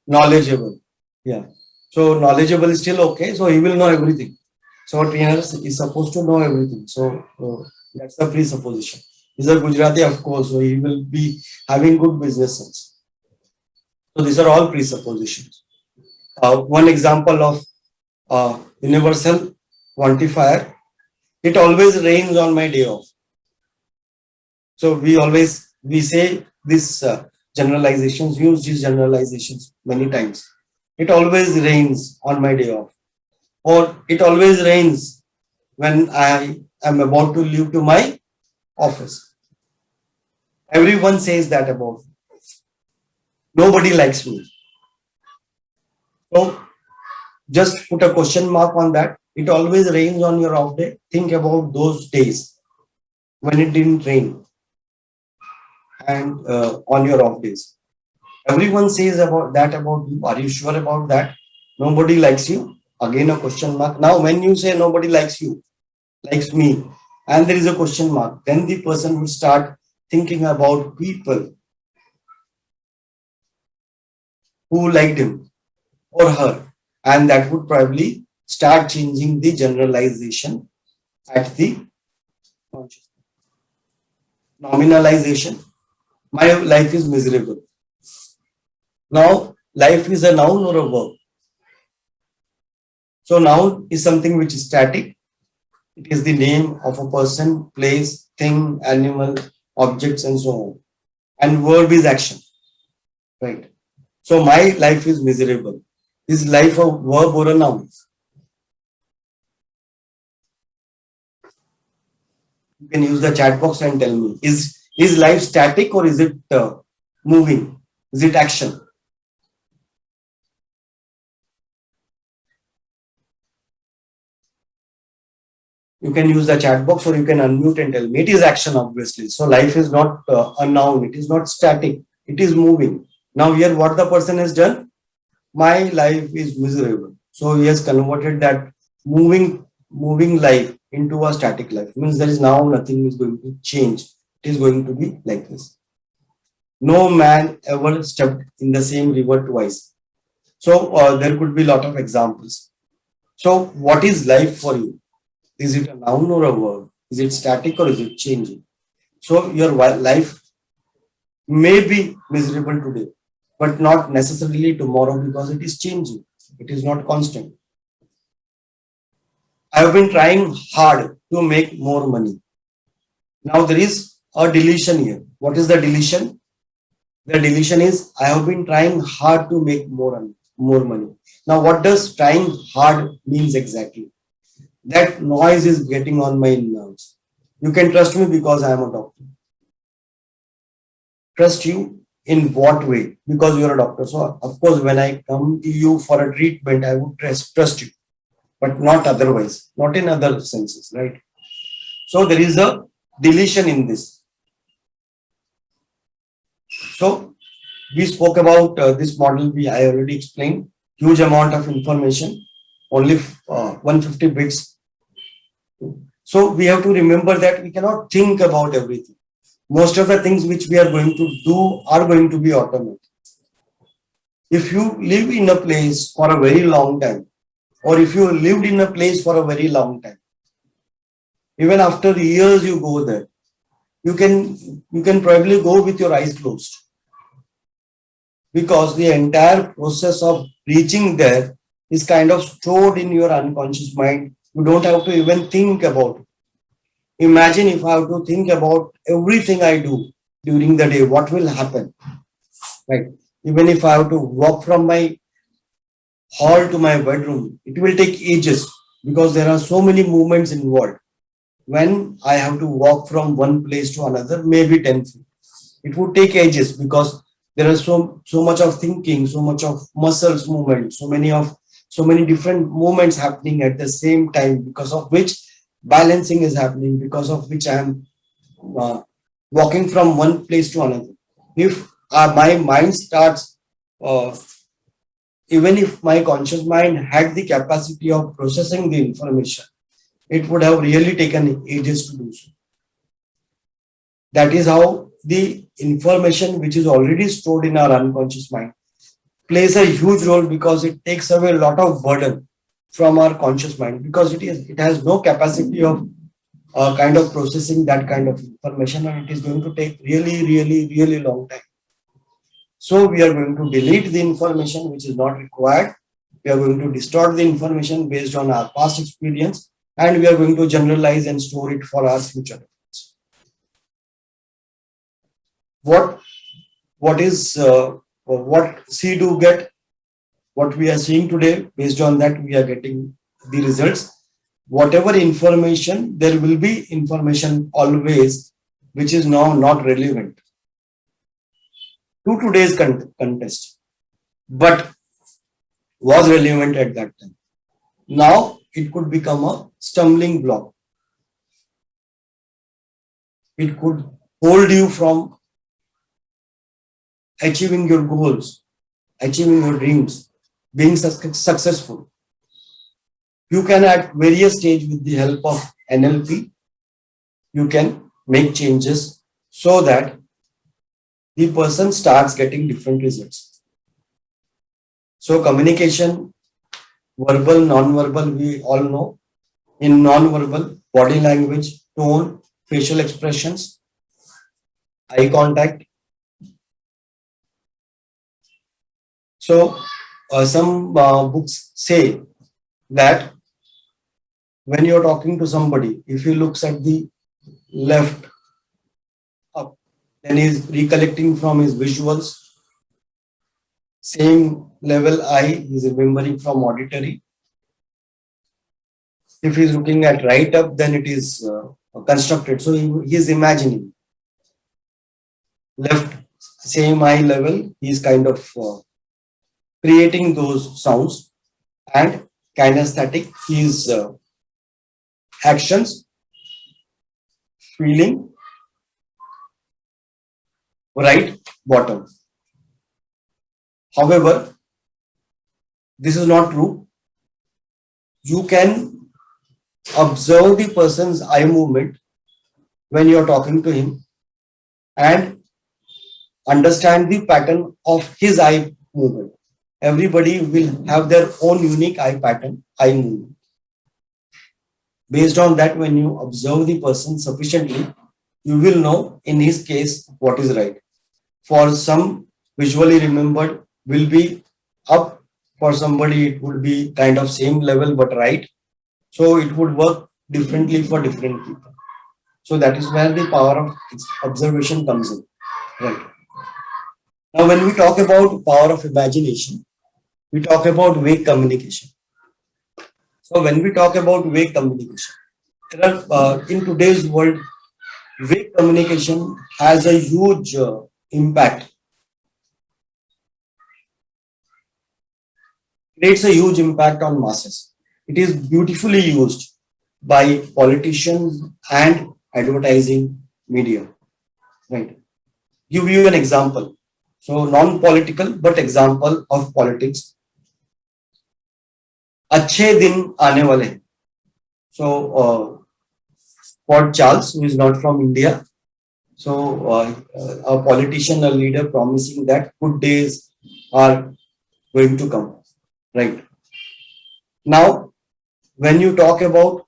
Speaker 1: Knowledgeable. Yeah. So knowledgeable is still okay. So he will know everything. So a trainer is supposed to know everything. So that's the presupposition. He's a Gujarati, of course. So he will be having good business sense. So these are all presuppositions. One example of universal quantifier. It always rains on my day off. So we say this generalizations, use these generalizations many times. It always rains on my day off, or it always rains when I am about to leave to my office. Everyone says that about me. Nobody likes me. So just put a question mark on that. It always rains on your off day. Think about those days when it didn't rain and on your off days. Everyone says about that about you. Are you sure about that? Nobody likes you. Again, a question mark. Now, when you say nobody likes you, likes me, and there is a question mark, then the person will start thinking about people who liked him or her, and that would probably start changing the generalization at the conscious. Nominalization. My life is miserable. Now, life is a noun or a verb. So, noun is something which is static. It is the name of a person, place, thing, animal, objects, and so on. And verb is action. Right. So, my life is miserable. Is life a verb or a noun? You can use the chat box and tell me. Is life static or is it moving? Is it action? You can use the chat box or you can unmute and tell me. It is action, obviously. So life is not a noun. It is not static. It is moving. Now here what the person has done, my life is miserable. So he has converted that moving life into a static life. Means there is now nothing is going to change. It is going to be like this. No man ever stepped in the same river twice. So there could be a lot of examples. So what is life for you? Is it a noun or a verb? Is it static or is it changing? So your life may be miserable today, but not necessarily tomorrow because it is changing. It is not constant. I have been trying hard to make more money. Now there is a deletion here. What is the deletion? The deletion is I have been trying hard to make more money. Now what does trying hard means exactly? That noise is getting on my nerves. You can trust me because I am a doctor. Trust you in what way? Because you are a doctor. So of course, when I come to you for a treatment, I would trust you, but not otherwise, not in other senses, right? So there is a deletion in this. So we spoke about this model. I already explained. Huge amount of information, only 150 bits. So we have to remember that we cannot think about everything. Most of the things which we are going to do are going to be automatic. If you live in a place for a very long time, or if you lived in a place for a very long time, even after years you go there, you can probably go with your eyes closed, because the entire process of reaching there is kind of stored in your unconscious mind. You don't have to even think about it. Imagine if I have to think about everything I do during the day, what will happen, right? Even if I have to walk from my hall to my bedroom, it will take ages because there are so many movements involved. When I have to walk from one place to another, maybe 10 feet, it would take ages because there is so much of thinking, so much of muscles movement, so many different movements happening at the same time, because of which balancing is happening, because of which I am walking from one place to another. If my mind starts, even if my conscious mind had the capacity of processing the information, it would have really taken ages to do so. That is how the information which is already stored in our unconscious mind plays a huge role, because it takes away a lot of burden from our conscious mind, because it has no capacity of kind of processing that kind of information, and it is going to take really long time. So we are going to delete the information which is not required. We are going to distort the information based on our past experience, and we are going to generalize and store it for our future. What see do get, what we are seeing today, based on that we are getting the results. Whatever information, there will be information always which is now not relevant to today's contest, but was relevant at that time. Now it could become a stumbling block. It could hold you from achieving your goals, achieving your dreams, being successful. You can, at various stages, with the help of NLP, you can make changes so that the person starts getting different results. So communication, verbal, non-verbal, we all know. In non-verbal, body language, tone, facial expressions, eye contact. So some books say that when you're talking to somebody, if he looks at the left up, then he's recollecting from his visuals. Same level eye, he's remembering from auditory. If he's looking at right up, then it is constructed. So he is imagining. Left, same eye level, he's kind of creating those sounds. And kinesthetic, he is actions, feeling, right bottom. However, this is not true. You can observe the person's eye movement when you are talking to him and understand the pattern of his eye movement. Everybody will have their own unique eye pattern, eye movement. Based on that, when you observe the person sufficiently, you will know in his case what is right. For some, visually remembered will be up. For somebody, it would be kind of same level but right. So it would work differently for different people. So that is where the power of observation comes in. Right. Now, when we talk about power of imagination, we talk about vague communication. So when we talk about vague communication, there are, in today's world, vague communication has a huge impact. Creates a huge impact on masses. It is beautifully used by politicians and advertising media. Right. Give you an example. So non-political but example of politics. अच्छे दिन आने वाले हैं. So Port Charles, who is not from India, so a politician, a leader promising that good days are going to come. Right. Now, when you talk about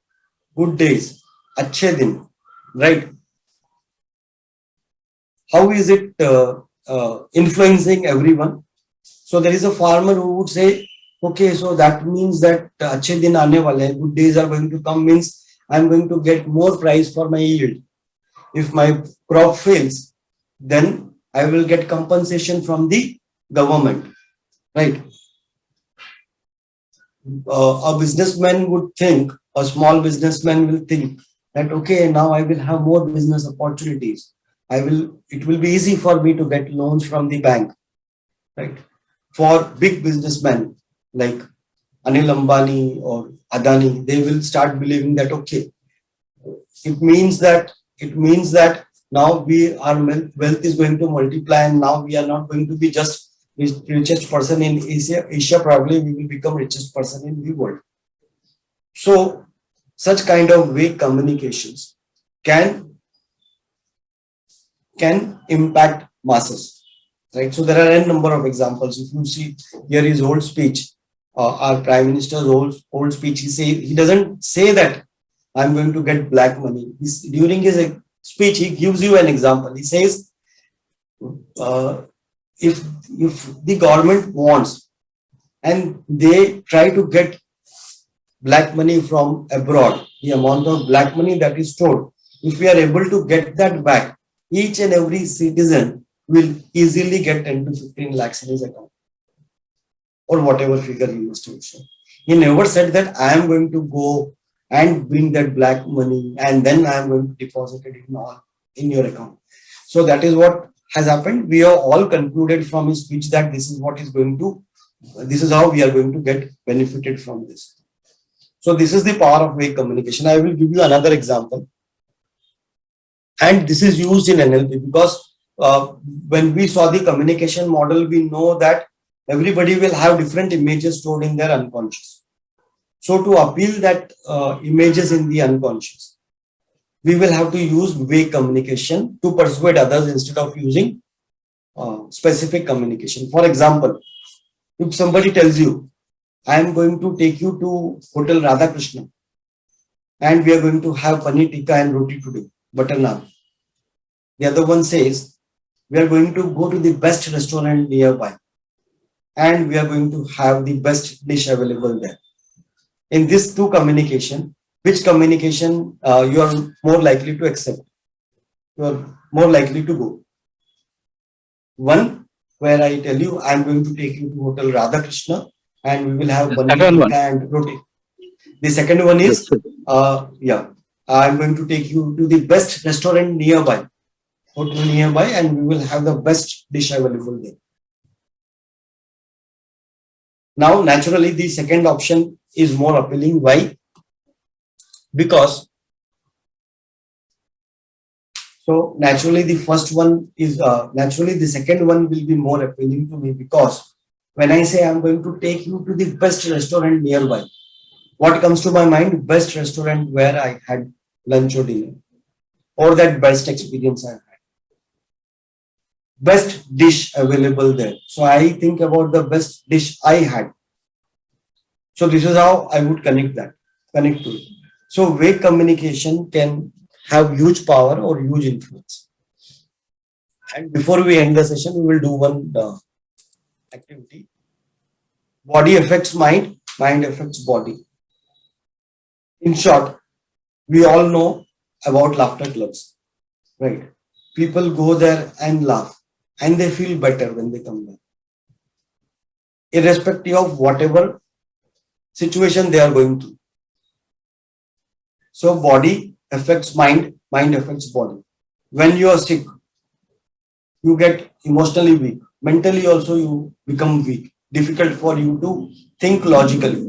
Speaker 1: good days, अच्छे दिन, right? How is it influencing everyone? So there is a farmer who would say, okay, so that means that अच्छे दिन आने वाले हैं, good days are going to come, means I'm going to get more price for my yield. If my crop fails, then I will get compensation from the government, right? A businessman would think, a small businessman will think that, okay, now I will have more business opportunities. It will be easy for me to get loans from the bank, right? For big businessmen like Anil Ambani or Adani, they will start believing that, okay, it means that now our wealth is going to multiply, and now we are not going to be just richest person in Asia, probably we will become richest person in the world. So such kind of vague communications can impact masses, right? So there are a number of examples. If you see, here is old speech, our Prime Minister's old speech, he doesn't say that I'm going to get black money. During his speech, he gives you an example. He says, if the government wants and they try to get black money from abroad, the amount of black money that is stored, if we are able to get that back, each and every citizen will easily get 10 to 15 lakhs in his account, or whatever figure he used to show. He never said that I am going to go and bring that black money and then I am going to deposit it in your account. So that is what has happened. We have all concluded from his speech that this is how we are going to get benefited from this. So this is the power of vague communication. I will give you another example. And this is used in NLP because when we saw the communication model, we know that everybody will have different images stored in their unconscious. So to appeal that images in the unconscious, we will have to use vague communication to persuade others instead of using specific communication. For example, if somebody tells you, I am going to take you to Hotel Radhakrishna and we are going to have paneer tikka and roti today, butter naan. The other one says, we are going to go to the best restaurant nearby and we are going to have the best dish available there. In these two communication, which communication you are more likely to accept? You are more likely to go. One, where I tell you, I am going to take you to Hotel Radhakrishna and we will have paneer tikka and roti. The second one is, I am going to take you to the best restaurant nearby, hotel nearby, and we will have the best dish available there. Now, naturally, the second option is more appealing. Why? because so naturally the first one is naturally the second one will be more appealing to me, because when I say I'm going to take you to the best restaurant nearby, what comes to my mind? Best restaurant where I had lunch or dinner, or that best experience I had, best dish available there. So I think about the best dish I had. So this is how I would connect to it. So vague communication can have huge power or huge influence. And before we end the session, we will do one activity. Body affects mind, mind affects body. In short, we all know about laughter clubs, right? People go there and laugh, and they feel better when they come back, irrespective of whatever situation they are going through. So body affects mind, mind affects body. When you are sick, you get emotionally weak. Mentally also you become weak. Difficult for you to think logically.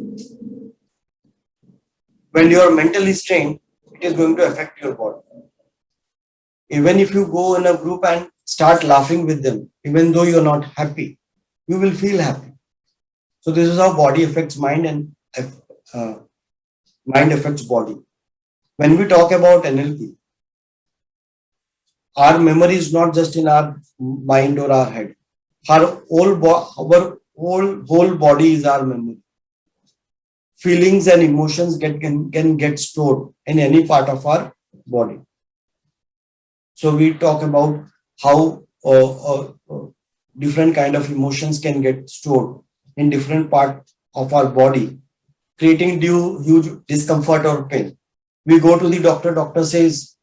Speaker 1: When you are mentally strained, it is going to affect your body. Even if you go in a group and start laughing with them, even though you are not happy, you will feel happy. So this is how body affects mind and mind affects body. When we talk about NLP, our memory is not just in our mind or our head. Our whole body is our memory. Feelings and emotions can get stored in any part of our body. So we talk about how different kind of emotions can get stored in different part of our body, creating huge discomfort or pain. We go to the doctor says,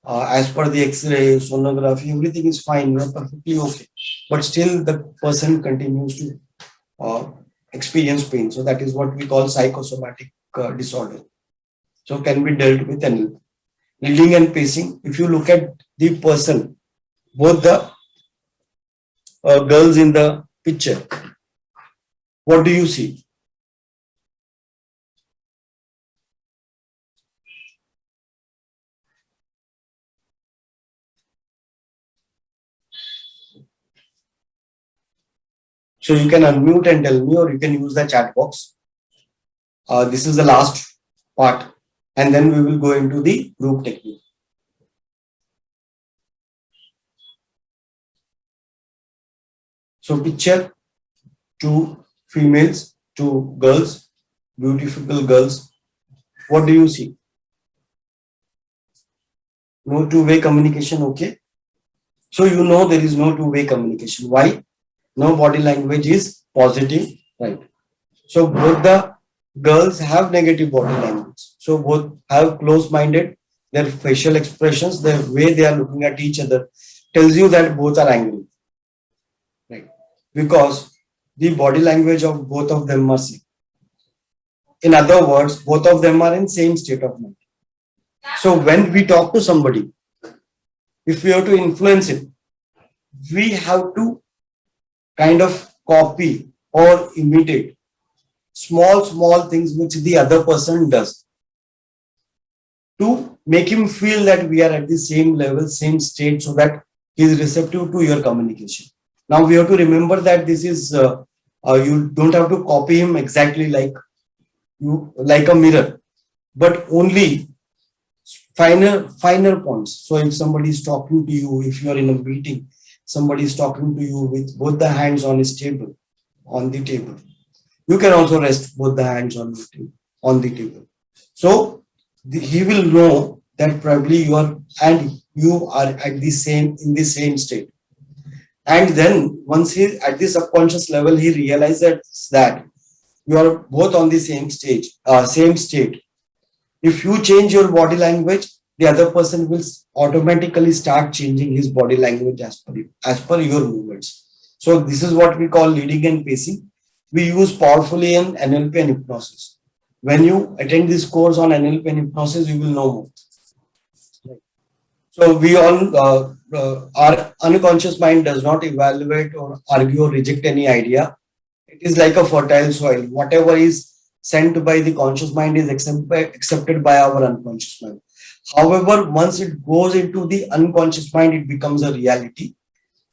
Speaker 1: as per the X-ray, sonography, everything is fine, you are perfectly okay. But still the person continues to experience pain. So that is what we call psychosomatic disorder. So can be dealt with NLP. Leading and pacing, if you look at the person, both the girls in the picture, what do you see? So you can unmute and tell me, or you can use the chat box. This is the last part, and then we will go into the group technique. So picture two females, two girls, beautiful girls. What do you see? No two-way communication, okay? So you know there is no two-way communication. Why? No body language is positive, right? So both the girls have negative body language. So both have close-minded. Their facial expressions, the way they are looking at each other tells you that both are angry, right? Because the body language of both of them are same. In other words, both of them are in same state of mind. So when we talk to somebody, if we have to influence it, we have to kind of copy or imitate small things which the other person does to make him feel that we are at the same level, same state, so that he is receptive to your communication. Now we have to remember that this is you don't have to copy him exactly like a mirror, but only finer points. So if somebody is talking to you, if you are in a meeting, somebody is talking to you with both the hands on his table, on the table. You can also rest both the hands on the table. So he will know that probably you are at the same in the same state. And then once he at the subconscious level, he realizes that you are both on the same state. If you change your body language, the other person will automatically start changing his body language as per your movements. So this is what we call leading and pacing. We use powerfully in NLP and hypnosis. When you attend this course on NLP and hypnosis, you will know more. So we all, our unconscious mind does not evaluate or argue or reject any idea. It is like a fertile soil. Whatever is sent by the conscious mind is accepted by our unconscious mind. However, once it goes into the unconscious mind, it becomes a reality.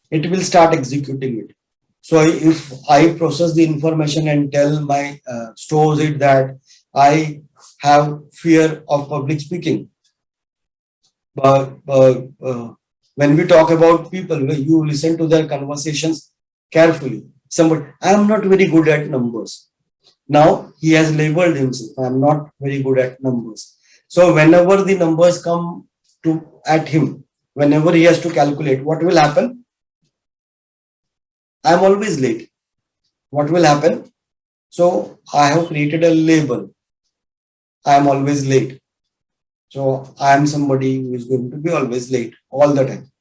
Speaker 1: It will start executing it. So if I process the information and tell my stores it that I have fear of public speaking, but when we talk about people, you listen to their conversations carefully. Somebody, I am not very good at numbers. Now he has labeled himself, I am not very good at numbers. So whenever the numbers come to at him, whenever he has to calculate, what will happen? I am always late. What will happen? So I have created a label. I am always late. So I am somebody who is going to be always late all the time.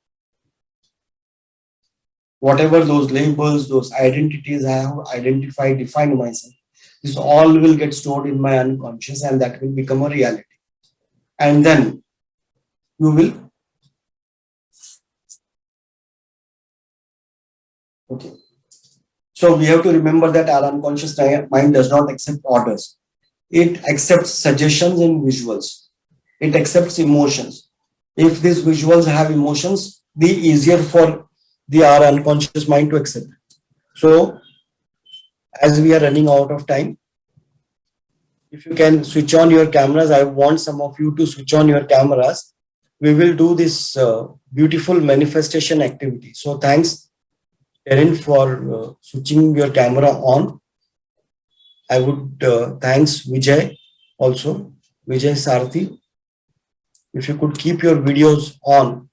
Speaker 1: Whatever those labels, those identities I have identified, defined myself, this all will get stored in my unconscious and that will become a reality. And then you will, okay. So we have to remember that our unconscious mind does not accept orders. It accepts suggestions and visuals. It accepts emotions. If these visuals have emotions, the easier for our unconscious mind to accept. So as we are running out of time, if you can switch on your cameras, I want some of you to switch on your cameras. We will do this beautiful manifestation activity. So thanks, Erin, for switching your camera on. I would thanks Vijay also, Vijay Sarthi. If you could keep your videos on.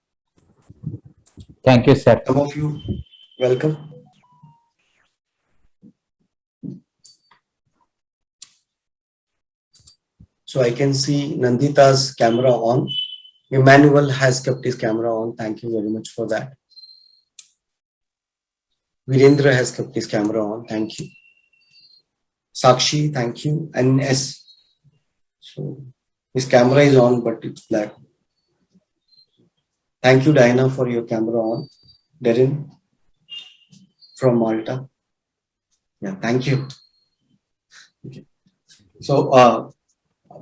Speaker 8: Thank you, sir.
Speaker 1: Some of you, welcome. So I can see Nandita's camera on. Emmanuel has kept his camera on. Thank you very much for that. Virendra has kept his camera on. Thank you. Sakshi, thank you. And S. So his camera is on, but it's black. Thank you, Diana, for your camera on. Darren from Malta. Yeah, thank you. Okay. So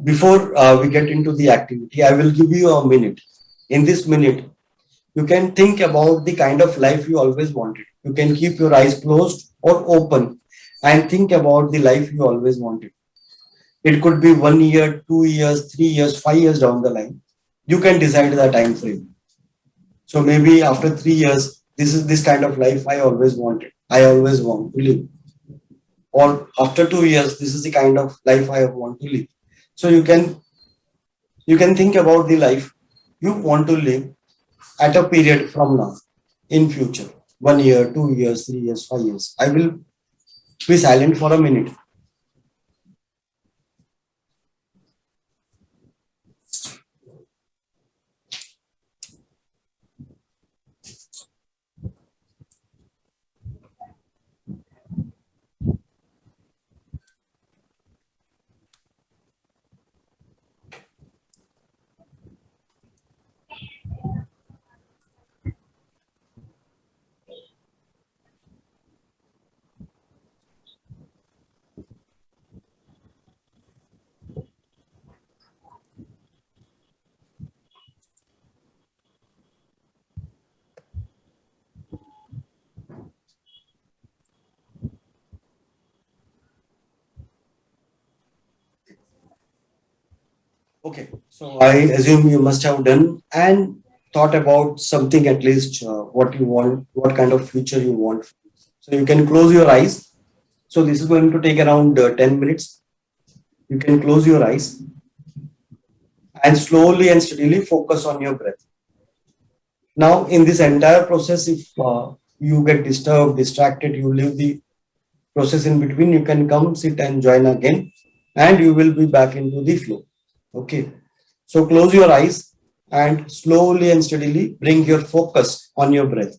Speaker 1: before we get into the activity, I will give you a minute. In this minute, you can think about the kind of life you always wanted. You can keep your eyes closed or open and think about the life you always wanted. It could be 1 year, 2 years, 3 years, 5 years down the line. You can decide the time frame. So maybe after 3 years, this is this kind of life I always wanted. I always want to live. Or after 2 years, this is the kind of life I want to live. So you can think about the life you want to live at a period from now in future. 1 year, 2 years, 3 years, 5 years. I will be silent for a minute. Okay, so I assume you must have done and thought about something at least what you want, what kind of future you want. So you can close your eyes. So this is going to take around 10 minutes. You can close your eyes and slowly and steadily focus on your breath. Now, in this entire process, if you get disturbed, distracted, you leave the process in between, you can come, sit and join again, and you will be back into the flow. Okay. So close your eyes and slowly and steadily bring your focus on your breath.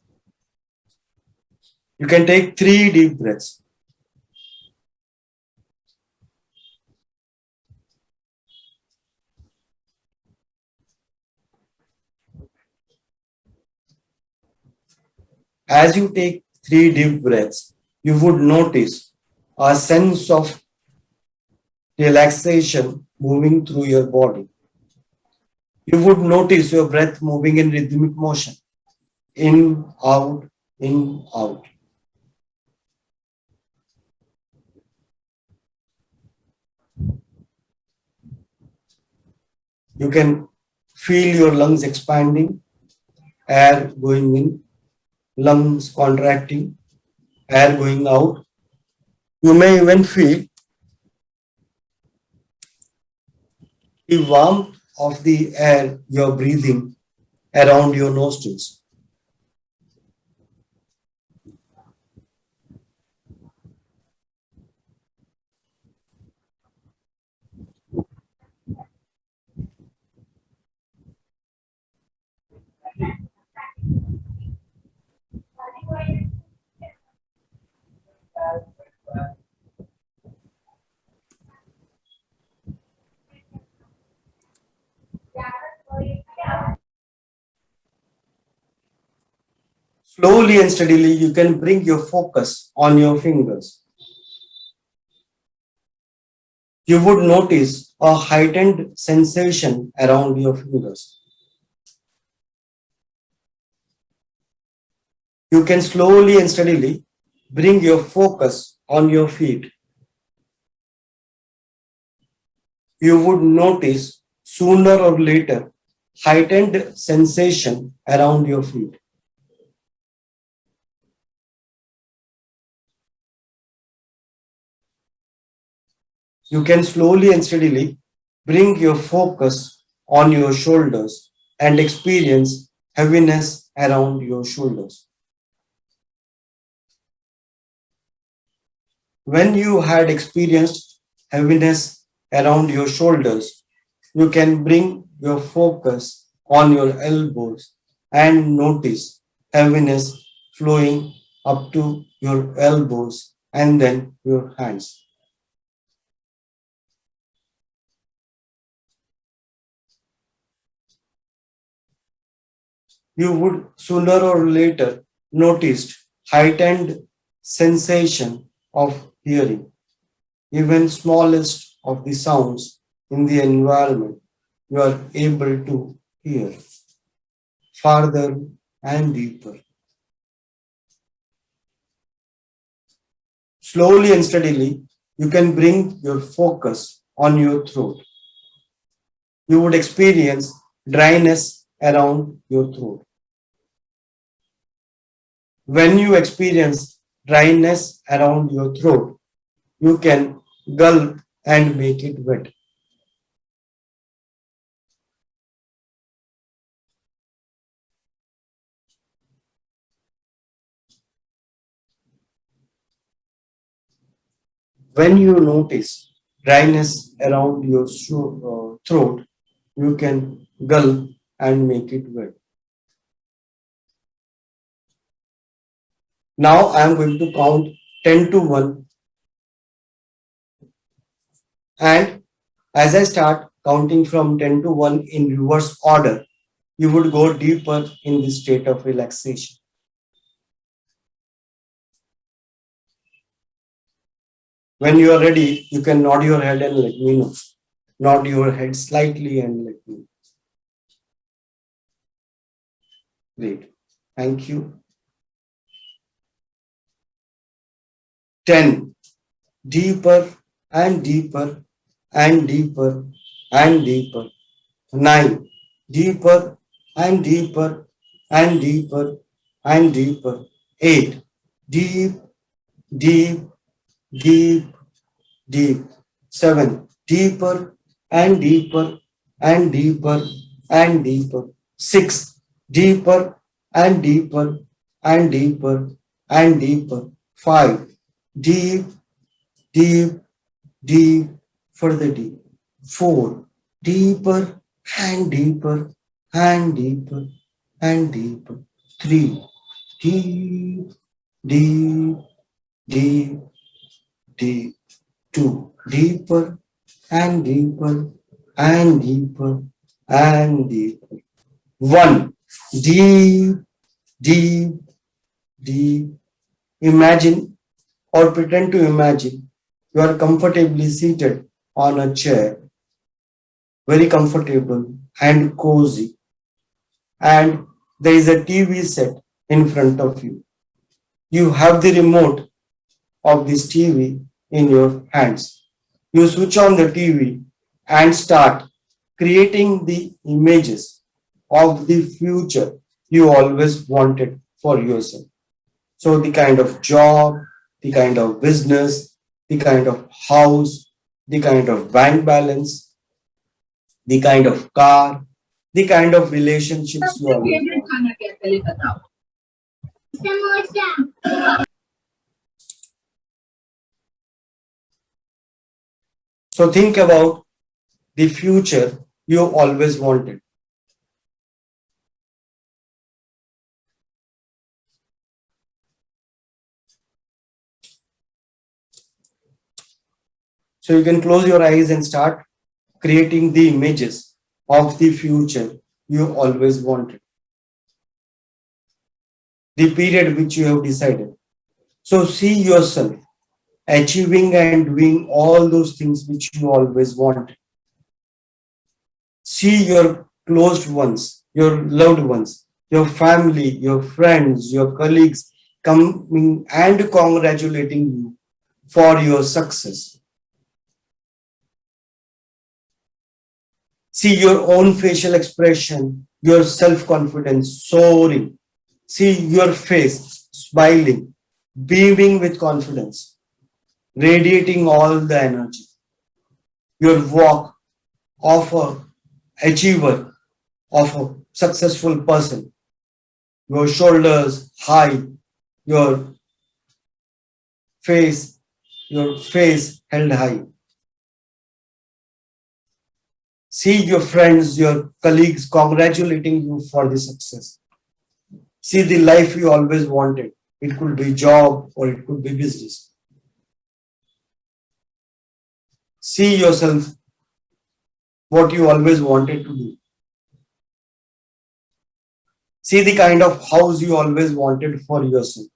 Speaker 1: You can take 3 deep breaths. As you take 3 deep breaths, you would notice a sense of relaxation moving through your body. You would notice your breath moving in rhythmic motion. In, out, in, out. You can feel your lungs expanding, air going in, lungs contracting, air going out. You may even feel the warmth of the air you're breathing around your nostrils. Slowly and steadily, you can bring your focus on your fingers. You would notice a heightened sensation around your fingers. You can slowly and steadily bring your focus on your feet. You would notice sooner or later heightened sensation around your feet. You can slowly and steadily bring your focus on your shoulders and experience heaviness around your shoulders. When you had experienced heaviness around your shoulders, you can bring your focus on your elbows and notice heaviness flowing up to your elbows and then your hands. You would sooner or later notice heightened sensation of hearing. Even smallest of the sounds in the environment you are able to hear farther and deeper. Slowly and steadily, you can bring your focus on your throat. You would experience dryness around your throat. When you experience dryness around your throat, you can gulp and make it wet. When you notice dryness around your throat, you can gulp and make it wet. Now I am going to count 10 to 1, and as I start counting from 10 to 1 in reverse order, you would go deeper in the state of relaxation. When you are ready, you can nod your head and let me know. Nod your head slightly and let me know. Great. Thank you. 10. Deeper and deeper and deeper and deeper. 9. Deeper and deeper and deeper and deeper. 8. Deep, deep, deep, deep. 7. Deeper and deeper and deeper and deeper. 6. Deeper and deeper and deeper and deeper. 5. Deep, deep, deep, further deep. 4. Deeper and deeper and deeper and deeper. 3. Deep, deep, deep, deep. 2. Deeper and deeper and deeper and deeper. 1. Deep, deep, deep. Imagine or pretend to imagine you are comfortably seated on a chair, very comfortable and cozy, and there is a TV set in front of you. You have the remote of this TV in your hands. You switch on the TV and start creating the images of the future you always wanted for yourself. So the kind of job, the kind of business, the kind of house, the kind of bank balance, the kind of car, the kind of relationships you always want. So think about the future you always wanted. So you can close your eyes and start creating the images of the future you always wanted. The period which you have decided. So see yourself achieving and doing all those things which you always wanted. See your closed ones, your loved ones, your family, your friends, your colleagues coming and congratulating you for your success. See your own facial expression, your self-confidence soaring. See your face smiling, beaming with confidence, radiating all the energy. Your walk of a achiever, of a successful person. Your shoulders high, your face held high. See your friends, your colleagues congratulating you for the success. See the life you always wanted. It could be job or it could be business. See yourself what you always wanted to do. See the kind of house you always wanted for yourself.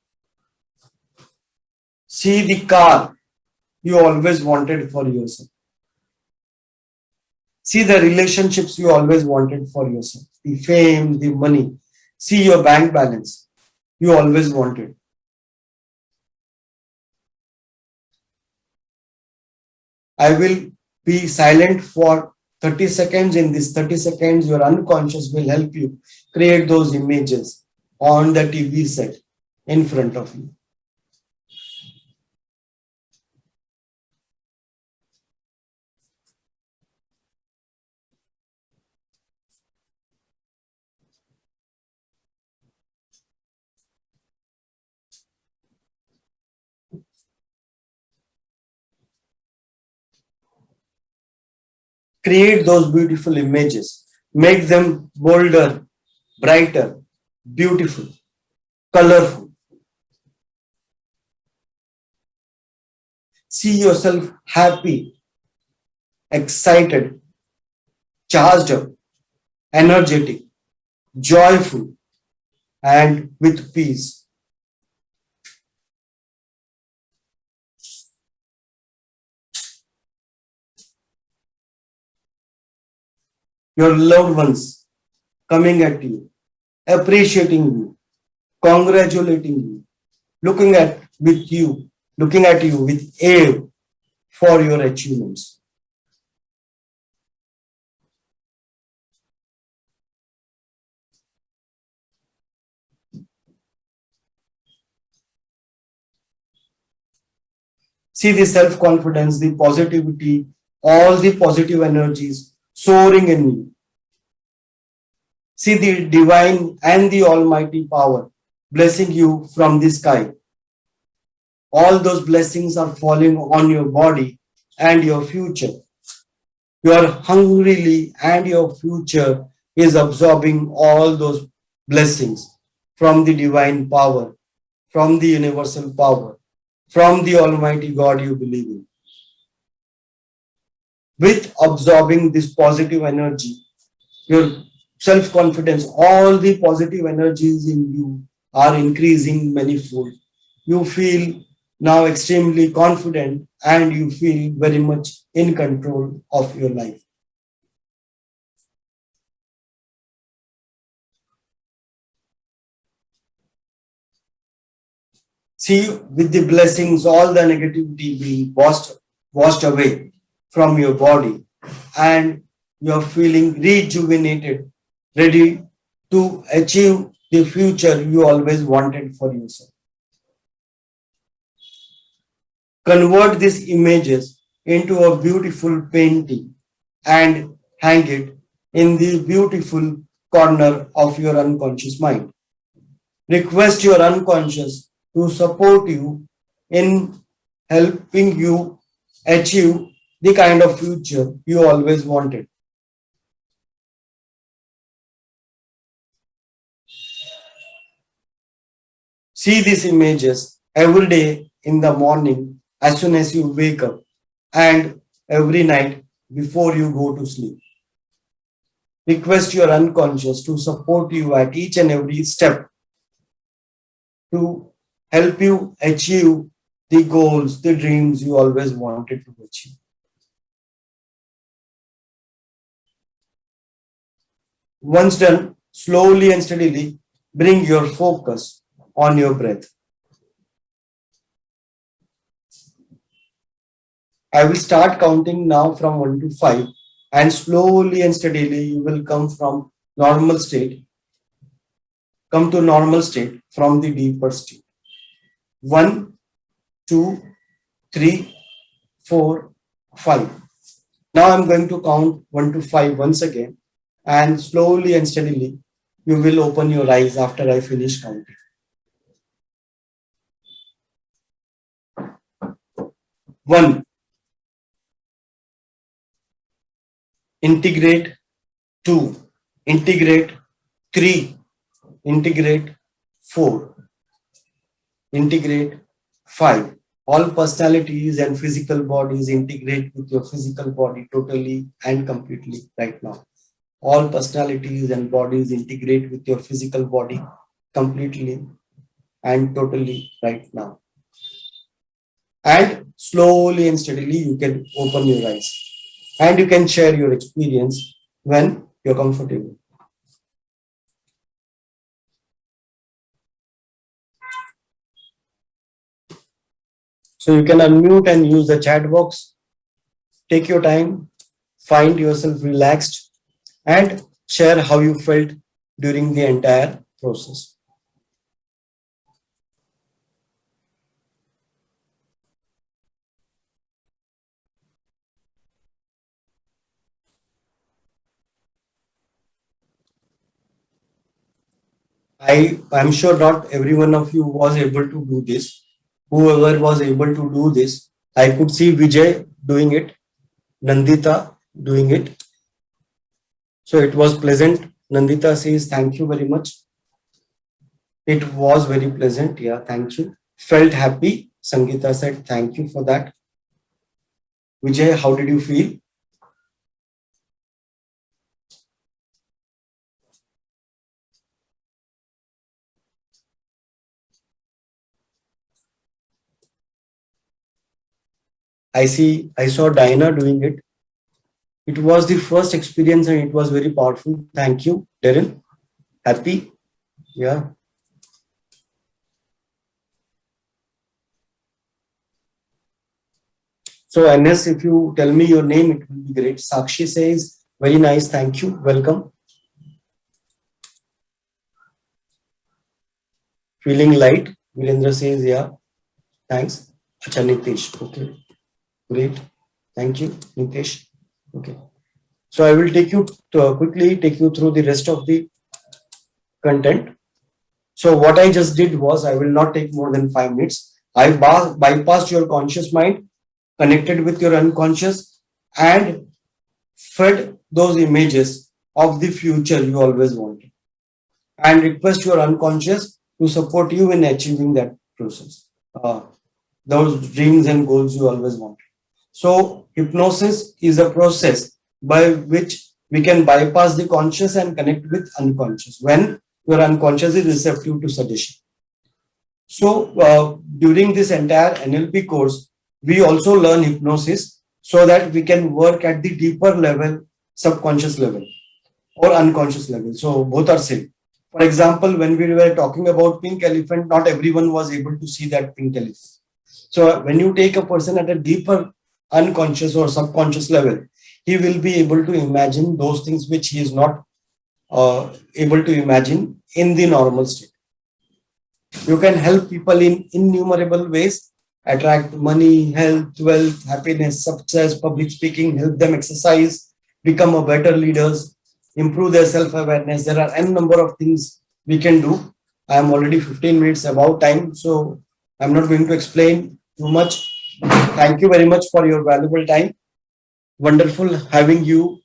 Speaker 1: See the car you always wanted for yourself. See the relationships you always wanted for yourself, the fame, the money. See your bank balance you always wanted. I will be silent for 30 seconds. In this 30 seconds, your unconscious will help you create those images on the TV set in front of you. Create those beautiful images. Make them bolder, brighter, beautiful, colorful. See yourself happy, excited, charged up, energetic, joyful, and with peace. Your loved ones coming at you, appreciating you, congratulating you, looking at you with awe for your achievements. See the self-confidence, the positivity, all the positive energies soaring in you. See the divine and the almighty power blessing you from the sky. All those blessings are falling on your body and your future. You are hungrily and your future is absorbing all those blessings from the divine power, from the universal power, from the almighty God you believe in. With absorbing this positive energy, your self-confidence, all the positive energies in you are increasing manifold. You feel now extremely confident, and you feel very much in control of your life. See, with the blessings, all the negativity being washed away from your body, and you are feeling rejuvenated, ready to achieve the future you always wanted for yourself. Convert these images into a beautiful painting and hang it in the beautiful corner of your unconscious mind. Request your unconscious to support you in helping you achieve the kind of future you always wanted. See these images every day in the morning as soon as you wake up, and every night before you go to sleep. Request your unconscious to support you at each and every step to help you achieve the goals, the dreams you always wanted to achieve. Once done, slowly and steadily bring your focus on your breath. I will start counting now from 1 to 5, and slowly and steadily you will come from normal state, come to normal state from the deeper state. 1, 2, 3, 4, 5. Now I'm going to count 1 to 5 once again, and slowly and steadily you will open your eyes after I finish counting. 1. Integrate. 2. Integrate. 3. Integrate. 4. Integrate. 5. All personalities and physical bodies integrate with your physical body totally and completely right now. All personalities and bodies integrate with your physical body completely and totally right now. And slowly and steadily you can open your eyes, and you can share your experience when you're comfortable. So you can unmute and use the chat box. Take your time, find yourself relaxed, and share how you felt during the entire process. I'm sure not every one of you was able to do this. Whoever was able to do this, I could see Vijay doing it, Nandita doing it. So it was pleasant. Nandita says, thank you very much. It was very pleasant. Yeah, thank you. Felt happy. Sangeeta said, thank you for that. Vijay, how did you feel? I saw Diana doing it. It was the first experience and it was very powerful. Thank you, Darren. Happy? Yeah. So NS, if you tell me your name, it will be great. Sakshi says, very nice, thank you, welcome. Feeling light? Virendra says, yeah, thanks. Acha, Nitesh, okay, great, thank you, Nitesh. Okay, so I will quickly take you through the rest of the content. So what I just did was, I will not take more than 5 minutes. I bypassed your conscious mind, connected with your unconscious, and fed those images of the future you always wanted, and request your unconscious to support you in achieving that process, those dreams and goals you always wanted. So hypnosis is a process by which we can bypass the conscious and connect with unconscious when your unconscious is receptive to suggestion. So during this entire NLP course, we also learn hypnosis so that we can work at the deeper level, subconscious level or unconscious level. So both are same. For example, when we were talking about pink elephant, not everyone was able to see that pink elephant. So when you take a person at a deeper unconscious or subconscious level, he will be able to imagine those things which he is not able to imagine in the normal state. You can help people in innumerable ways, attract money, health, wealth, happiness, success, public speaking, help them exercise, become a better leaders, improve their self-awareness. There are n number of things we can do. I am already 15 minutes above time, so I'm not going to explain too much. Thank you very much for your valuable time. Wonderful having you.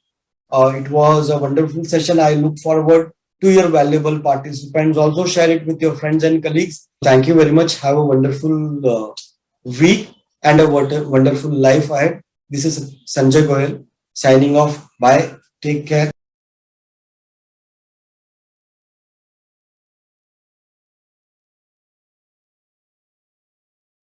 Speaker 1: It was a wonderful session. I look forward to your valuable participants. Also share it with your friends and colleagues. Thank you very much. Have a wonderful week and a wonderful life ahead. This is Sanjay Goyal signing off. Bye. Take care.